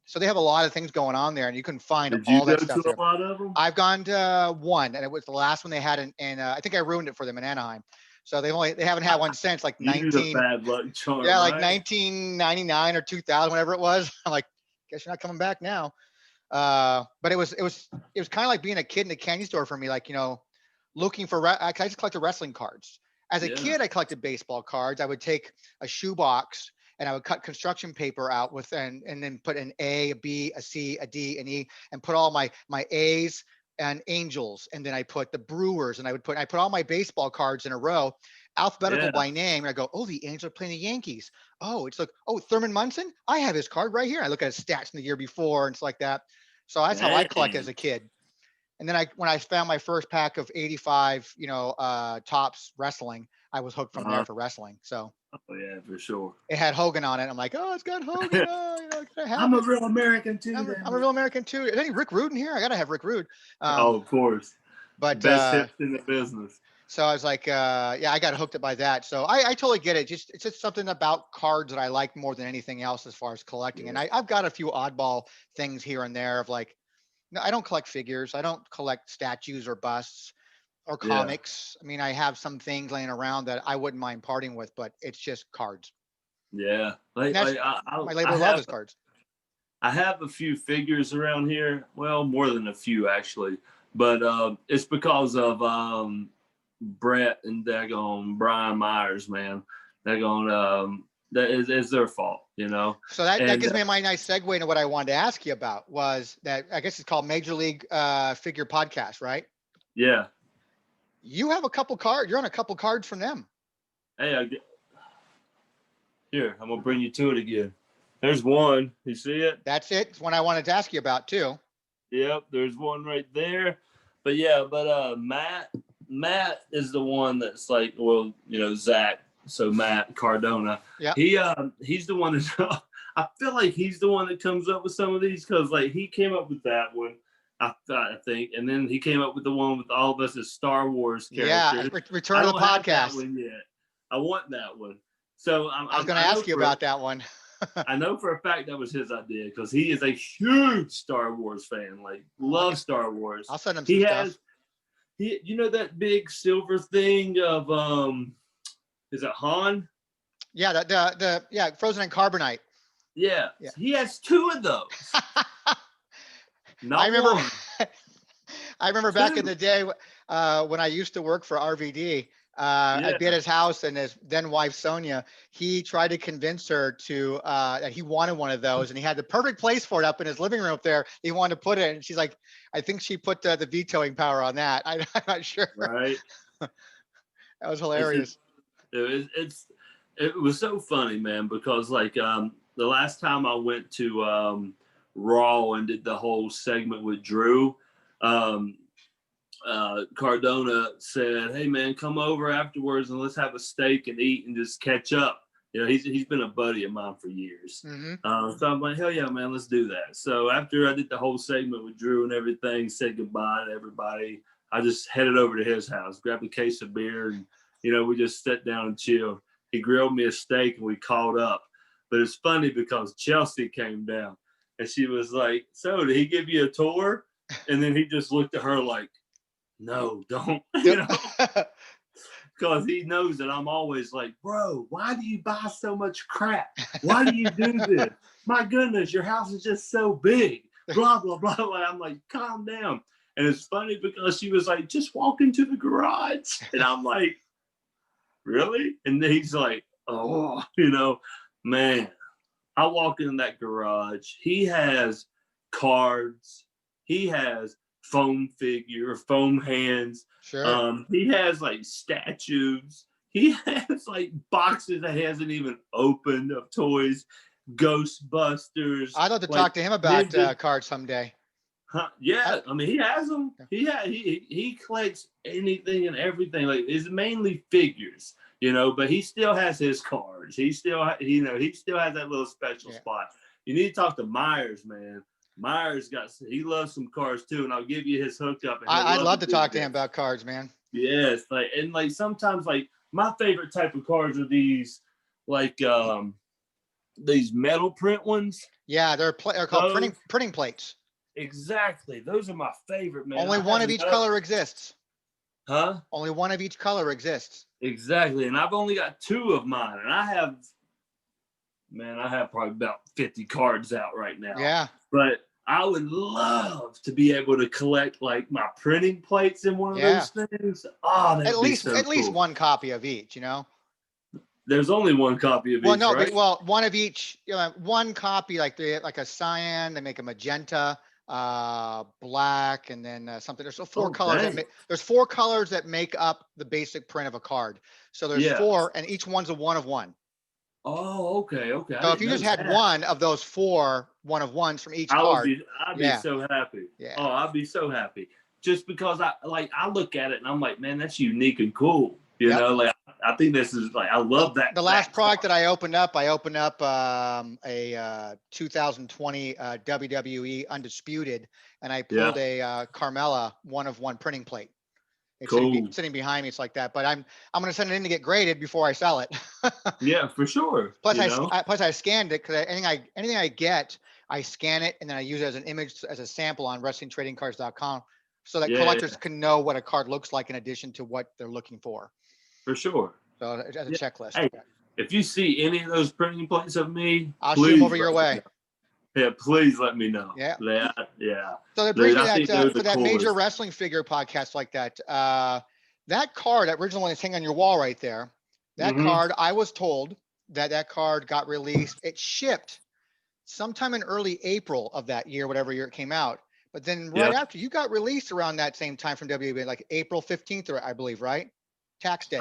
so they have a lot of things going on there, and you can find all that stuff there. Did you go to a lot of them? I've gone to one, and it was the last one they had in I think I ruined it for them in Anaheim. So they haven't had one since like 1999 or 2000, whatever it was. I'm like, guess you're not coming back now. But it was kind of like being a kid in a candy store for me, like, looking for, I just collected wrestling cards. As a kid, I collected baseball cards. I would take a shoebox and I would cut construction paper out with, and then put an A, a B, a C, a D, an E, and put all my A's and Angels. And then I put the Brewers, and I put all my baseball cards in a row, alphabetical by name. And I go, oh, the Angels are playing the Yankees. Oh, it's like, oh, Thurman Munson, I have his card right here. I look at his stats from the year before and it's like that. So that's how I collected as a kid. And then when I found my first pack of 85, Tops wrestling, I was hooked from there for wrestling. So. Oh yeah, for sure. It had Hogan on it. I'm like, oh, it's got Hogan. I'm a real American too. I'm a real American too. Is any Rick Rude in here? I gotta have Rick Rude. Of course. But best hips in the business. So I was like, I got hooked up by that. So I totally get it. It's just something about cards that I like more than anything else as far as collecting. And I've got a few oddball things here and there of like, no, I don't collect figures. I don't collect statues or busts or comics. I mean, I have some things laying around that I wouldn't mind parting with, but it's just cards. Yeah. My labor of love is cards. I have a few figures around here. Well, more than a few actually, but it's because of Brett and daggone Brian Myers, man. Daggone that is their fault, So that gives me a nice segue into what I wanted to ask you about, was that I guess it's called Major League Figure Podcast, right? Yeah. You have a couple cards. You're on a couple cards from them. Hey, here, I'm gonna bring you to it again. There's one. You see it? That's it. It's one I wanted to ask you about too. Yep, there's one right there. But Matt is the one that's like, well, Zach. So Matt Cardona. Yeah. He's the one that I feel like he's the one that comes up with some of these, because like he came up with that one. I think, and then he came up with the one with all of us as Star Wars characters. Yeah, Return of the Podcast. I want that one. So I was going to ask you about that one. I know for a fact that was his idea, because he is a huge Star Wars fan. Like, loves Star Wars. I'll send him some stuff. That big silver thing of is it Han? Yeah, the frozen in carbonite. Yeah. He has two of those. I remember back in the day when I used to work for RVD. I'd be at his house, and his then wife Sonia, he tried to convince her to that he wanted one of those, and he had the perfect place for it up in his living room up there. He wanted to put it, and she's like, I think she put the vetoing power on that. I'm not sure. Right. That was hilarious. It was so funny, man, because like the last time I went to Raw and did the whole segment with Drew, Cardona said, hey man, come over afterwards and let's have a steak and eat and just catch up. He's been a buddy of mine for years. Mm-hmm. So I'm like, hell yeah, man, let's do that. So after I did the whole segment with Drew and everything, said goodbye to everybody, I just headed over to his house, grabbed a case of beer, and we just sat down and chilled. he grilled me a steak and we caught up. But it's funny because Chelsea came down and she was like, "So did he give you a tour?" And then he just looked at her like, "No, don't," because he knows that I'm always like, "Bro, why do you buy so much crap? Why do you do this? My goodness, your house is just so big, blah, blah, blah." I'm like, calm down. And it's funny because she was like, "Just walk into the garage." And I'm like, "Really?" And then he's like, "Oh, man." I walk in that garage. He has cards. He has foam hands. Sure. He has like statues. He has like boxes that he hasn't even opened of toys, Ghostbusters. I'd love to like talk to him about Ninja. cards someday. Yeah, I mean he has them. He collects anything and everything. Like it's mainly figures, but he still has his cards. He still has that little special spot. You need to talk to Myers, man. Myers he loves some cards too, and I'll give you his hookup. I'd love to talk to him about cards, man. Yes, like sometimes like my favorite type of cards are these these metal print ones. Yeah, they're called printing plates. Exactly. Those are my favorite, man. Only one of each color exists. Huh? Only one of each color exists. Exactly. And I've only got 2 of mine. And I have probably about 50 cards out right now. Yeah. But I would love to be able to collect like my printing plates in one of those things. Oh, at least one copy of each, There's only one copy of each, right? One of each, one copy, like a cyan, they make a magenta, black, and then something. There's 4 colors. There's 4 colors that make up the basic print of a card. So there's 4, and each one's a 1 of 1. Oh, okay. So if you just had one of those 4 1 of 1s from each card, I'd be so happy. Yeah. Oh, I'd be so happy. Just because I look at it and I'm like, man, that's unique and cool. I think this is I love that. The last product that I opened up a 2020 WWE Undisputed, and I pulled a Carmella 1 of 1 printing plate. It's sitting behind me. It's like that, but I'm going to send it in to get graded before I sell it. Yeah, for sure. Plus I scanned it, because anything I get, I scan it and then I use it as an image, as a sample on WrestlingTradingCards.com, so that collectors can know what a card looks like in addition to what they're looking for. For sure. So as a checklist. Hey, if you see any of those printing plates of me, I'll shoot them over your way. Yeah, please let me know. Yeah. Yeah. So that brings me for that major wrestling figure podcast like that. That card, that original one that's hanging on your wall right there, that card, I was told that card got released. It shipped sometime in early April of that year, whatever year it came out. But then after, you got released around that same time from WWE, like April 15th, I believe, right? Tax day.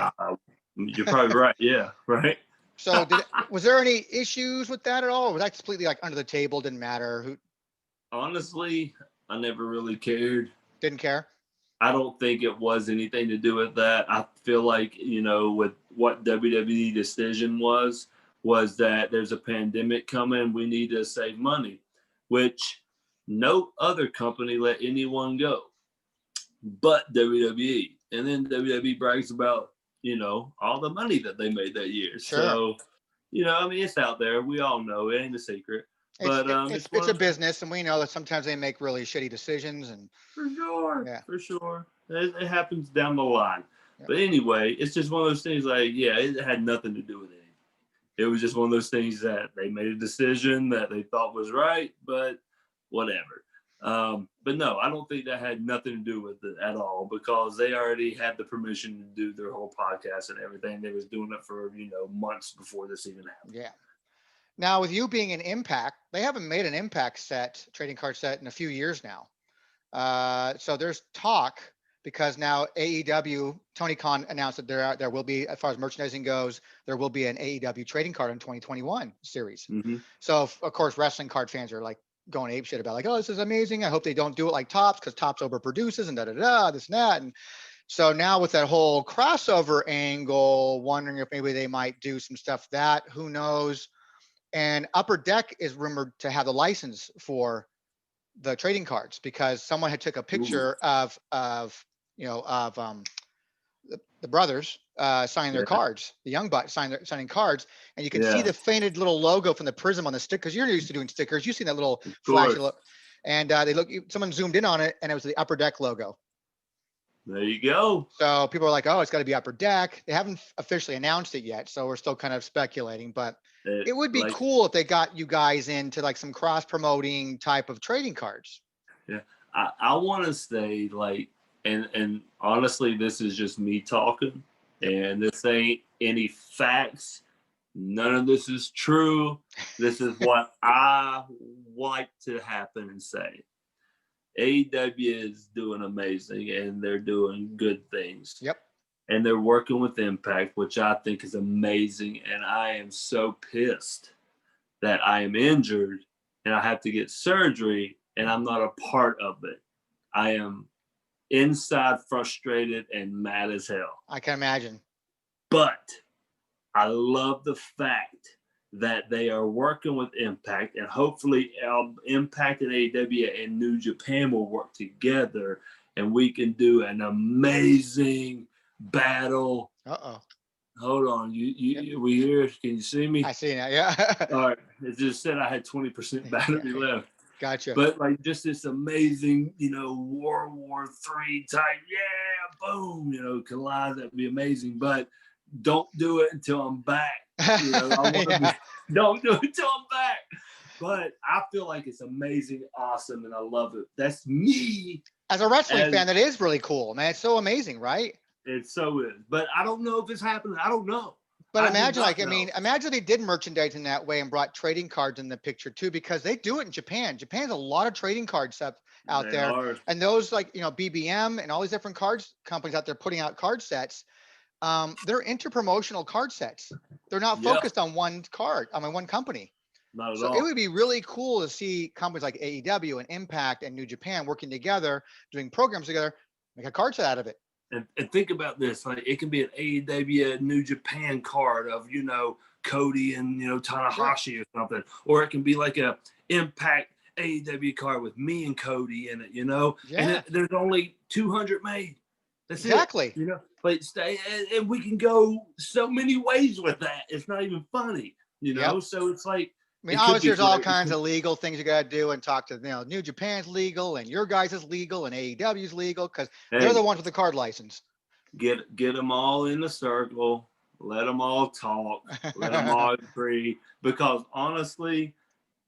You're probably right. Yeah, right. So was there any issues with that at all? Or was that completely under the table? Didn't matter? Honestly, I never really cared. Didn't care? I don't think it was anything to do with that. I feel like, with what WWE decision was that there's a pandemic coming. We need to save money, which no other company let anyone go but WWE. And then WWE brags about, all the money that they made that year. Sure. So, it's out there. We all know it ain't a secret. But it's a business, and we know that sometimes they make really shitty decisions. And for sure, it happens down the line. Yeah. But anyway, it's just one of those things. It had nothing to do with it. It was just one of those things that they made a decision that they thought was right, but whatever. But no, I don't think that had nothing to do with it at all, because they already had the permission to do their whole podcast and everything. They was doing it for, months before this even happened. Yeah. Now, with you being an Impact, they haven't made an Impact trading card set in a few years now. So there's talk, because now AEW, Tony Khan announced that there will be, as far as merchandising goes, there will be an AEW trading card in 2021 series. Mm-hmm. So of course, wrestling card fans are going apeshit about oh, this is amazing. I hope they don't do it like Topps, because Topps overproduces and this and that. And so now with that whole crossover angle, wondering if maybe they might do some stuff who knows. And Upper Deck is rumored to have the license for the trading cards, because someone had took a picture of the brothers signing their Yeah. cards, the young bucks signing cards, and you can see Yeah. the fainted little logo from the prism on the stick, because you're used to doing stickers. You've seen that little Of flashy course. look, and someone zoomed in on it, and it was the Upper Deck logo. There you go. So people are like, oh, it's got to be Upper Deck. They haven't officially announced it yet, so we're still kind of speculating. But it would be Like, cool if they got you guys into like some cross promoting type of trading cards. yeah, I want to say like, and honestly, this is just me talking, Yep. and this ain't any facts. None of this is true. This is what I like to happen and say. AEW is doing amazing, and they're doing good things. Yep. And they're working with Impact, which I think is amazing. And I am so pissed that I am injured and I have to get surgery and I'm not a part of it. I am inside frustrated and mad as hell. I can imagine. But I love the fact that they are working with Impact, and hopefully Impact and AEW and New Japan will work together and we can do an amazing battle. Uh-oh. Hold on. We here? Can you see me? I see now. Yeah. All right. It just said I had 20% battery left. Gotcha. But like just this amazing, World War III type, yeah, boom, collide. That'd be amazing. But don't do it until I'm back. I want to don't do it until I'm back. But I feel like it's amazing, awesome, and I love it. That's me. As a wrestling fan, that is really cool, man. It's so amazing, right? It so is. But I don't know if it's happening. I don't know. But imagine, imagine if they did merchandise in that way and brought trading cards in the picture too, because they do it in Japan. Japan has a lot of trading card stuff out there. And those BBM and all these different cards companies out there putting out card sets. They're interpromotional card sets. They're not focused on one card, one company. Not at so all. It would be really cool to see companies like AEW and Impact and New Japan working together, doing programs together, make a card set out of it. And think about this, like it can be an AEW New Japan card of, Cody and, Tanahashi or something. Or it can be like a Impact AEW card with me and Cody in it, Yeah. And there's only 200 made. That's exactly. it. But and we can go so many ways with that. It's not even funny, So it's like, obviously there's all kinds of legal things you got to do and talk to, New Japan's legal and your guys is legal and AEW's legal because they're the ones with the card license. Get them all in the circle. Let them all talk. Let them all agree. Because honestly,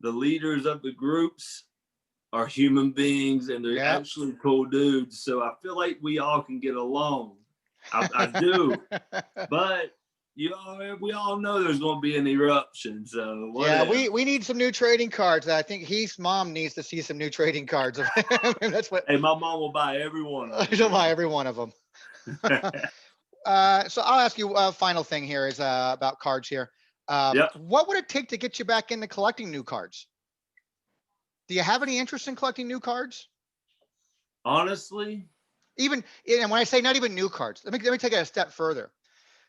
the leaders of the groups are human beings and they're actually cool dudes. So I feel like we all can get along. I do. But we all know there's going to be an eruption. So whatever. We need some new trading cards. I think Heath's mom needs to see some new trading cards. That's what. Hey, my mom will buy every one of them. She'll buy every one of them. So I'll ask you a final thing here is about cards here. What would it take to get you back into collecting new cards? Do you have any interest in collecting new cards? Honestly, and when I say not even new cards, let me take it a step further.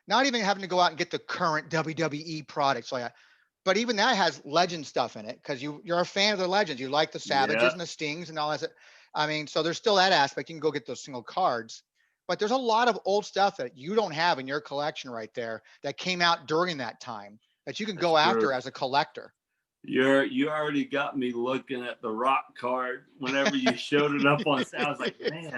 Not even having to go out and get the current WWE products, but even that has legend stuff in it because you're a fan of the legends. You like the Savages and the Stings and all that. So there's still that aspect. You can go get those single cards, but there's a lot of old stuff that you don't have in your collection right there that came out during that time that you can go after as a collector. You already got me looking at the Rock card whenever you showed it up on sale. I was like, man.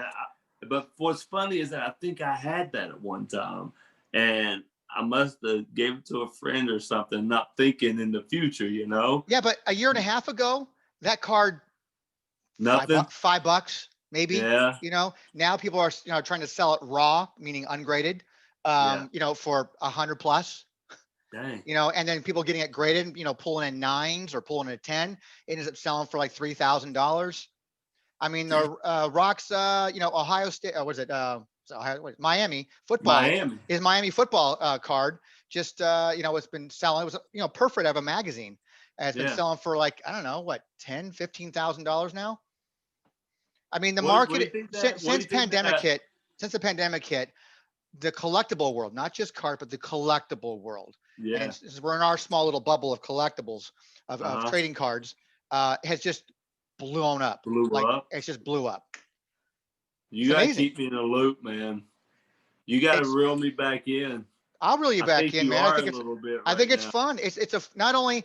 But what's funny is that I think I had that at one time. And I must have gave it to a friend or something, not thinking in the future, Yeah, but a year and a half ago, that card, nothing, $5 maybe. Yeah. Now people are trying to sell it raw, meaning ungraded, for $100 plus. Dang. And then people getting it graded, pulling in 9s or pulling in a 10, it ends up selling for like $3,000. I mean, the Rock's, Ohio State, Miami football. Miami football card. Just it's been selling. It was Perfect of a magazine. It's been selling for like I don't know what $10,000-$15,000 now. I mean the market since the pandemic hit, the collectible world, not just card, but the collectible world. Yeah. And we're in our small little bubble of collectibles of trading cards. Has just blown up. It's just blew up. You gotta keep me in the loop, man. You got to It's reel me back in. I'll reel you I back think in, you man. I are think a it's little bit I right think it's now. fun. It's a not only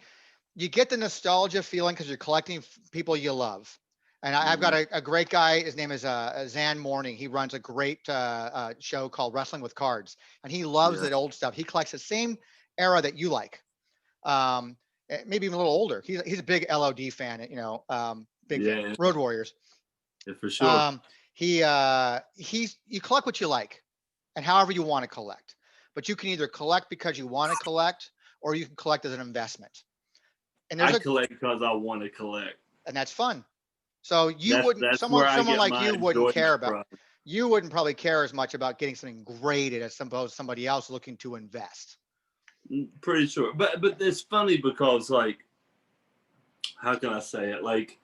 you get the nostalgia feeling because you're collecting people you love. And I've got a great guy. His name is Zan Morning. He runs a great show called Wrestling with Cards, and he loves Yeah. that old stuff. He collects the same era that you like, maybe even a little older. He's a big LOD fan, big fan. Yeah, Road Warriors. yeah, for sure. Um, he's you collect what you like, and however you want to collect. But you can either collect because you want to collect, or you can collect as an investment. And I collect because I want to collect. and that's fun. So you wouldn't That's where I someone get like my you wouldn't enjoyment care about from. you wouldn't probably care as much about getting something graded as somebody else looking to invest. Pretty sure, but it's funny because like, how can I say it? Like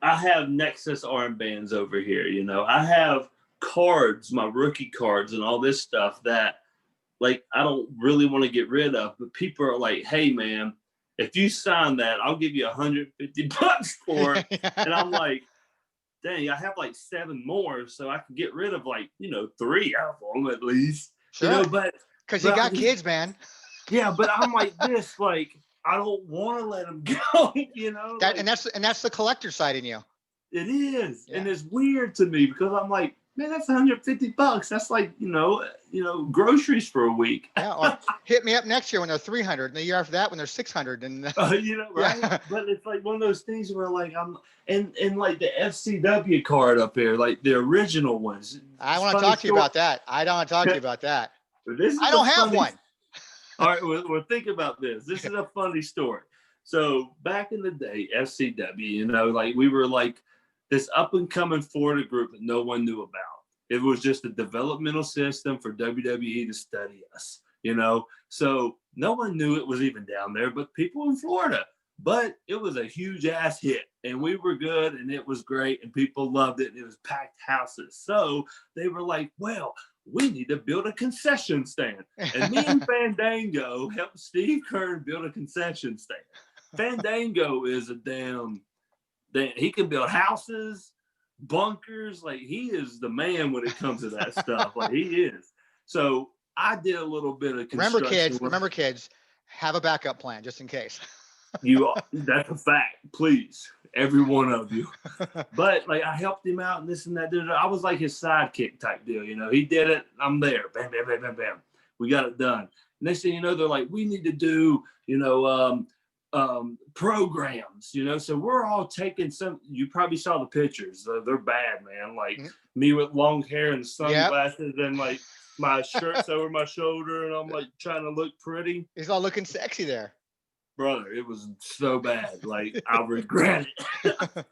I have Nexus armbands over here. I have cards, my rookie cards, and all this stuff that like I don't really want to get rid of. But people are like, "Hey, man, if you sign that, I'll give you $150 for it." And I'm like, "Dang, I have like 7 more, so I can get rid of like 3 of them at least." Sure, But because you got kids, man. yeah, but I'm like this, like I don't want to let them go, That like, and that's the collector side in you. it is, Yeah. and it's weird to me because I'm like, man, that's $150. That's like groceries for a week. Yeah, or hit me up next year when they're 300, and the year after that when they're 600, and Right? yeah. But it's like one of those things where like I'm and like the FCW card up here, like the original ones. I want to talk to you about that. I don't want to talk to you about that. This is I don't have one. All right, well, think about this. This is a funny story. So back in the day, FCW, like we were like this up and coming Florida group that no one knew about. It was just a developmental system for WWE to study us, So no one knew it was even down there, but people in Florida. But it was a huge ass hit, and we were good, and it was great, and people loved it, and it was packed houses. So they were like, well, we need to build a concession stand. And me and Fandango helped Steve Kern build a concession stand. Fandango is a damn he can build houses, bunkers. Like he is the man when it comes to that stuff. Like he is. So I did a little bit of construction. Remember kids, have a backup plan just in case. That's a fact. Please, every one of you. But like I helped him out and this and that. I was like his sidekick type deal. He did it. I'm there. Bam, bam, bam, bam, bam. We got it done. Next thing you know, they're like, we need to do, programs, So we're all taking some. You probably saw the pictures. They're bad, man. Like me with long hair and sunglasses and like my shirt's over my shoulder, and I'm like trying to look pretty. He's all looking sexy there. Brother, it was so bad. Like I regret it.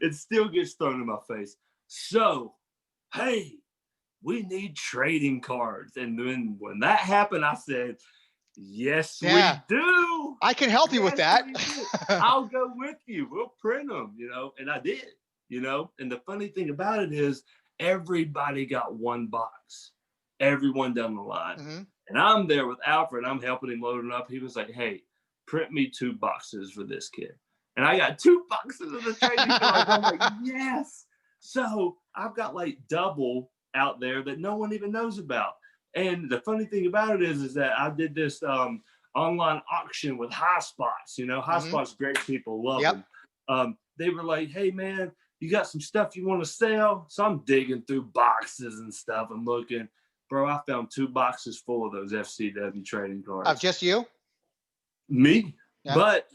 It still gets thrown in my face. So, hey, we need trading cards. And then when that happened, I said, yes, we do. I can help you with that. I'll go with you. We'll print them, and I did, and the funny thing about it is everybody got one box, everyone down the line. Mm-hmm. And I'm there with Alfred. I'm helping him load it up. He was like, hey, print me 2 boxes for this kid. And I got 2 boxes of the trading cards. I'm like, yes. So I've got like double out there that no one even knows about. And the funny thing about it is that I did this online auction with High Spots. High Spots, great people, love them. They were like, hey, man, you got some stuff you want to sell? So I'm digging through boxes and stuff and looking. Bro, I found 2 boxes full of those FCW trading cards. Of just you? Me. Yeah. But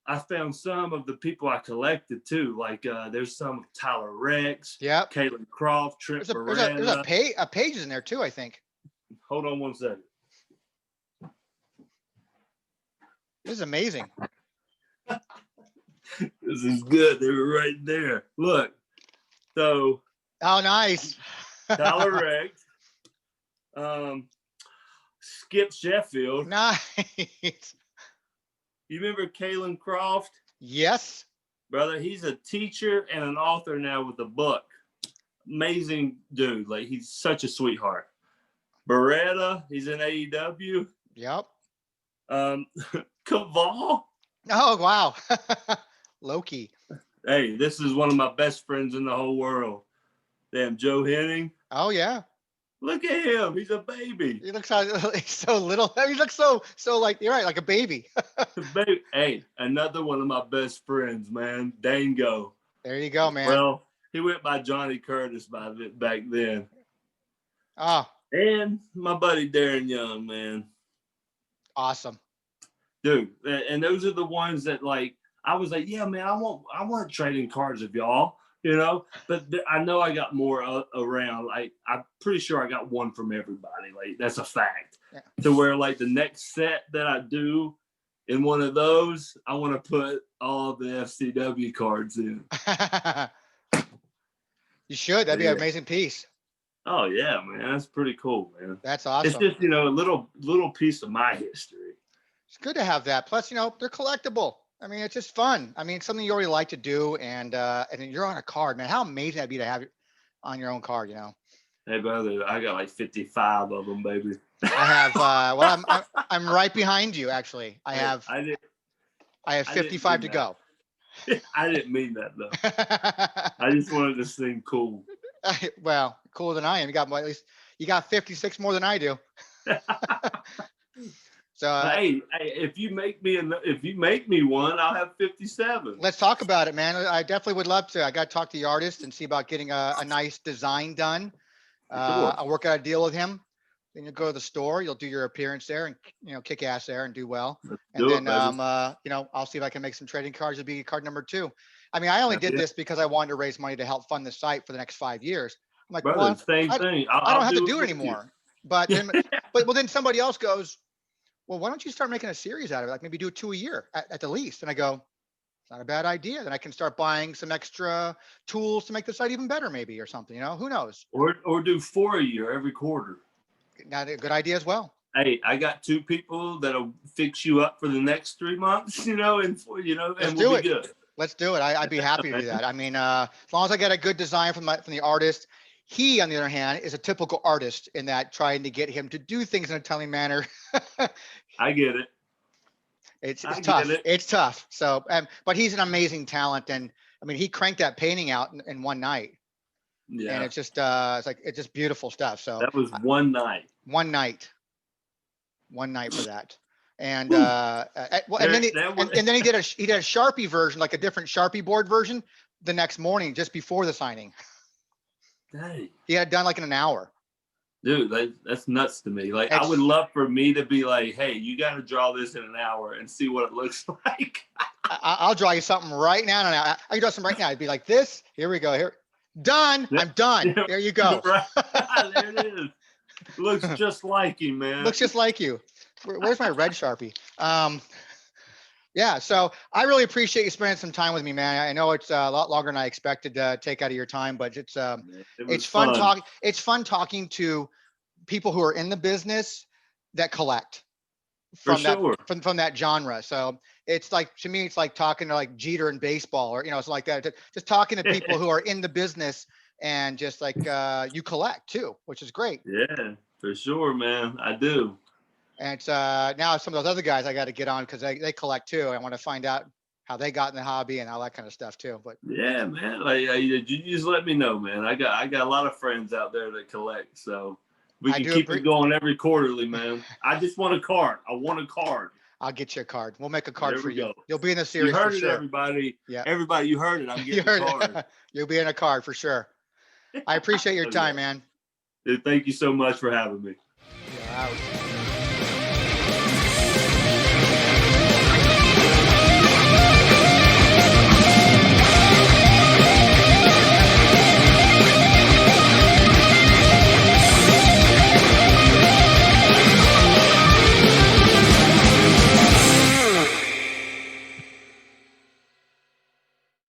I found some of the people I collected too. Like there's some of Tyler Rex, Caitlin Croft, Trent Beretta. There's a page in there too, I think. Hold on one second. This is amazing. This is good. They were right there. Look. So. Oh, nice. Tyler Rex. Skip Sheffield. Nice. You remember Caitlin Croft? Yes. Brother, he's a teacher and an author now with a book. Amazing dude. Like, he's such a sweetheart. Beretta, he's in AEW. Yep. Caval. Oh, wow. Loki. Hey, this is one of my best friends in the whole world. Damn, Joe Henning. Oh, yeah. Look at him. He's a baby. He looks he's so little. He looks so like, you're right, like a baby. Baby. Hey, another one of my best friends, man. Dango. There you go, man. Well, he went by Johnny Curtis back then. Oh, And my buddy Darren Young, man. awesome. Dude, and those are the ones that, like, I was like, yeah, man, I want trading cards of y'all, you know, but I know I got more around. Like, I'm pretty sure I got one from everybody. Like, that's a fact. Yeah. To where, like, the next set that I do in one of those, I want to put all the FCW cards in. You should. That'd be an amazing piece. Oh yeah, man, that's pretty cool, man. That's awesome. It's just, you know, a little piece of my history. It's good to have that. Plus, you know, they're collectible. I mean, it's just fun. I mean, it's something you already like to do, and you're on a card, man. How amazing that'd be to have it on your own card, you know. Hey, brother, I got like 55 of them, baby. I have. Well, I'm right behind you, actually. I have 55 to go. I didn't mean that though. I just wanted to seem cool. Well, cooler than I am. You got at least 56 more than I do. So hey, if you make me one, I'll have 57. Let's talk about it, man. I definitely would love to. I got to talk to the artist and see about getting a nice design done. Sure. I'll work out a deal with him. Then you'll go to the store. You'll do your appearance there and, you know, kick ass there and do well. You know, I'll see if I can make some trading cards. It'll be card number 2. I mean, I only did this because I wanted to raise money to help fund the site for the next 5 years. I'm like, brother, same thing. I don't have to do it anymore. But then somebody else goes, well, why don't you start making a series out of it? Like maybe do 2 a year at the least. And I go, it's not a bad idea. Then I can start buying some extra tools to make the site even better, maybe, or something, you know, who knows? Or do 4 a year every quarter. Not a good idea as well. Hey, I got 2 people that'll fix you up for the next 3 months, you know, and we'll be good. Let's do it. I'd be happy to do that. I mean, as long as I get a good design from the artist. He, on the other hand, is a typical artist in that trying to get him to do things in a timely manner. I get it. It's tough. It's tough. So, but he's an amazing talent, and I mean, he cranked that painting out in one night. Yeah. And it's just it's just beautiful stuff. So that was one night. One night for that. And and then he did a Sharpie version, like a different Sharpie board version, the next morning, just before the signing. Dang. He had it done like in an hour. Dude, that's nuts to me. Like, I would love for me to be like, hey, you got to draw this in an hour and see what it looks like. I'll draw you something right now. I can draw something right now. I'd be like this. Here we go. Here, done. Yep. I'm done. Yep. There you go. Right. There it is. Looks just like you, man. Looks just like you. Where's my red Sharpie? Yeah, so I really appreciate you spending some time with me, man. I know it's a lot longer than I expected to take out of your time, but it's fun talking. It's fun talking to people who are in the business that collect from that genre. So it's like, to me, it's like talking to like Jeter in baseball, or, you know, it's like that. Just talking to people who are in the business and just like you collect too, which is great. Yeah, for sure, man. I do. And now some of those other guys I got to get on because they collect too. I want to find out how they got in the hobby and all that kind of stuff too. But yeah, man, like you just let me know, man. I got a lot of friends out there that collect, so we can keep it going every quarterly, man. I just want a card. I want a card. I'll get you a card. We'll make a card for you. Go. You'll be in the series. You heard for it, sure. everybody. Yeah, everybody, you heard it. I'm getting a card. You'll be in a card for sure. I appreciate your time, man. Dude, thank you so much for having me. Yeah,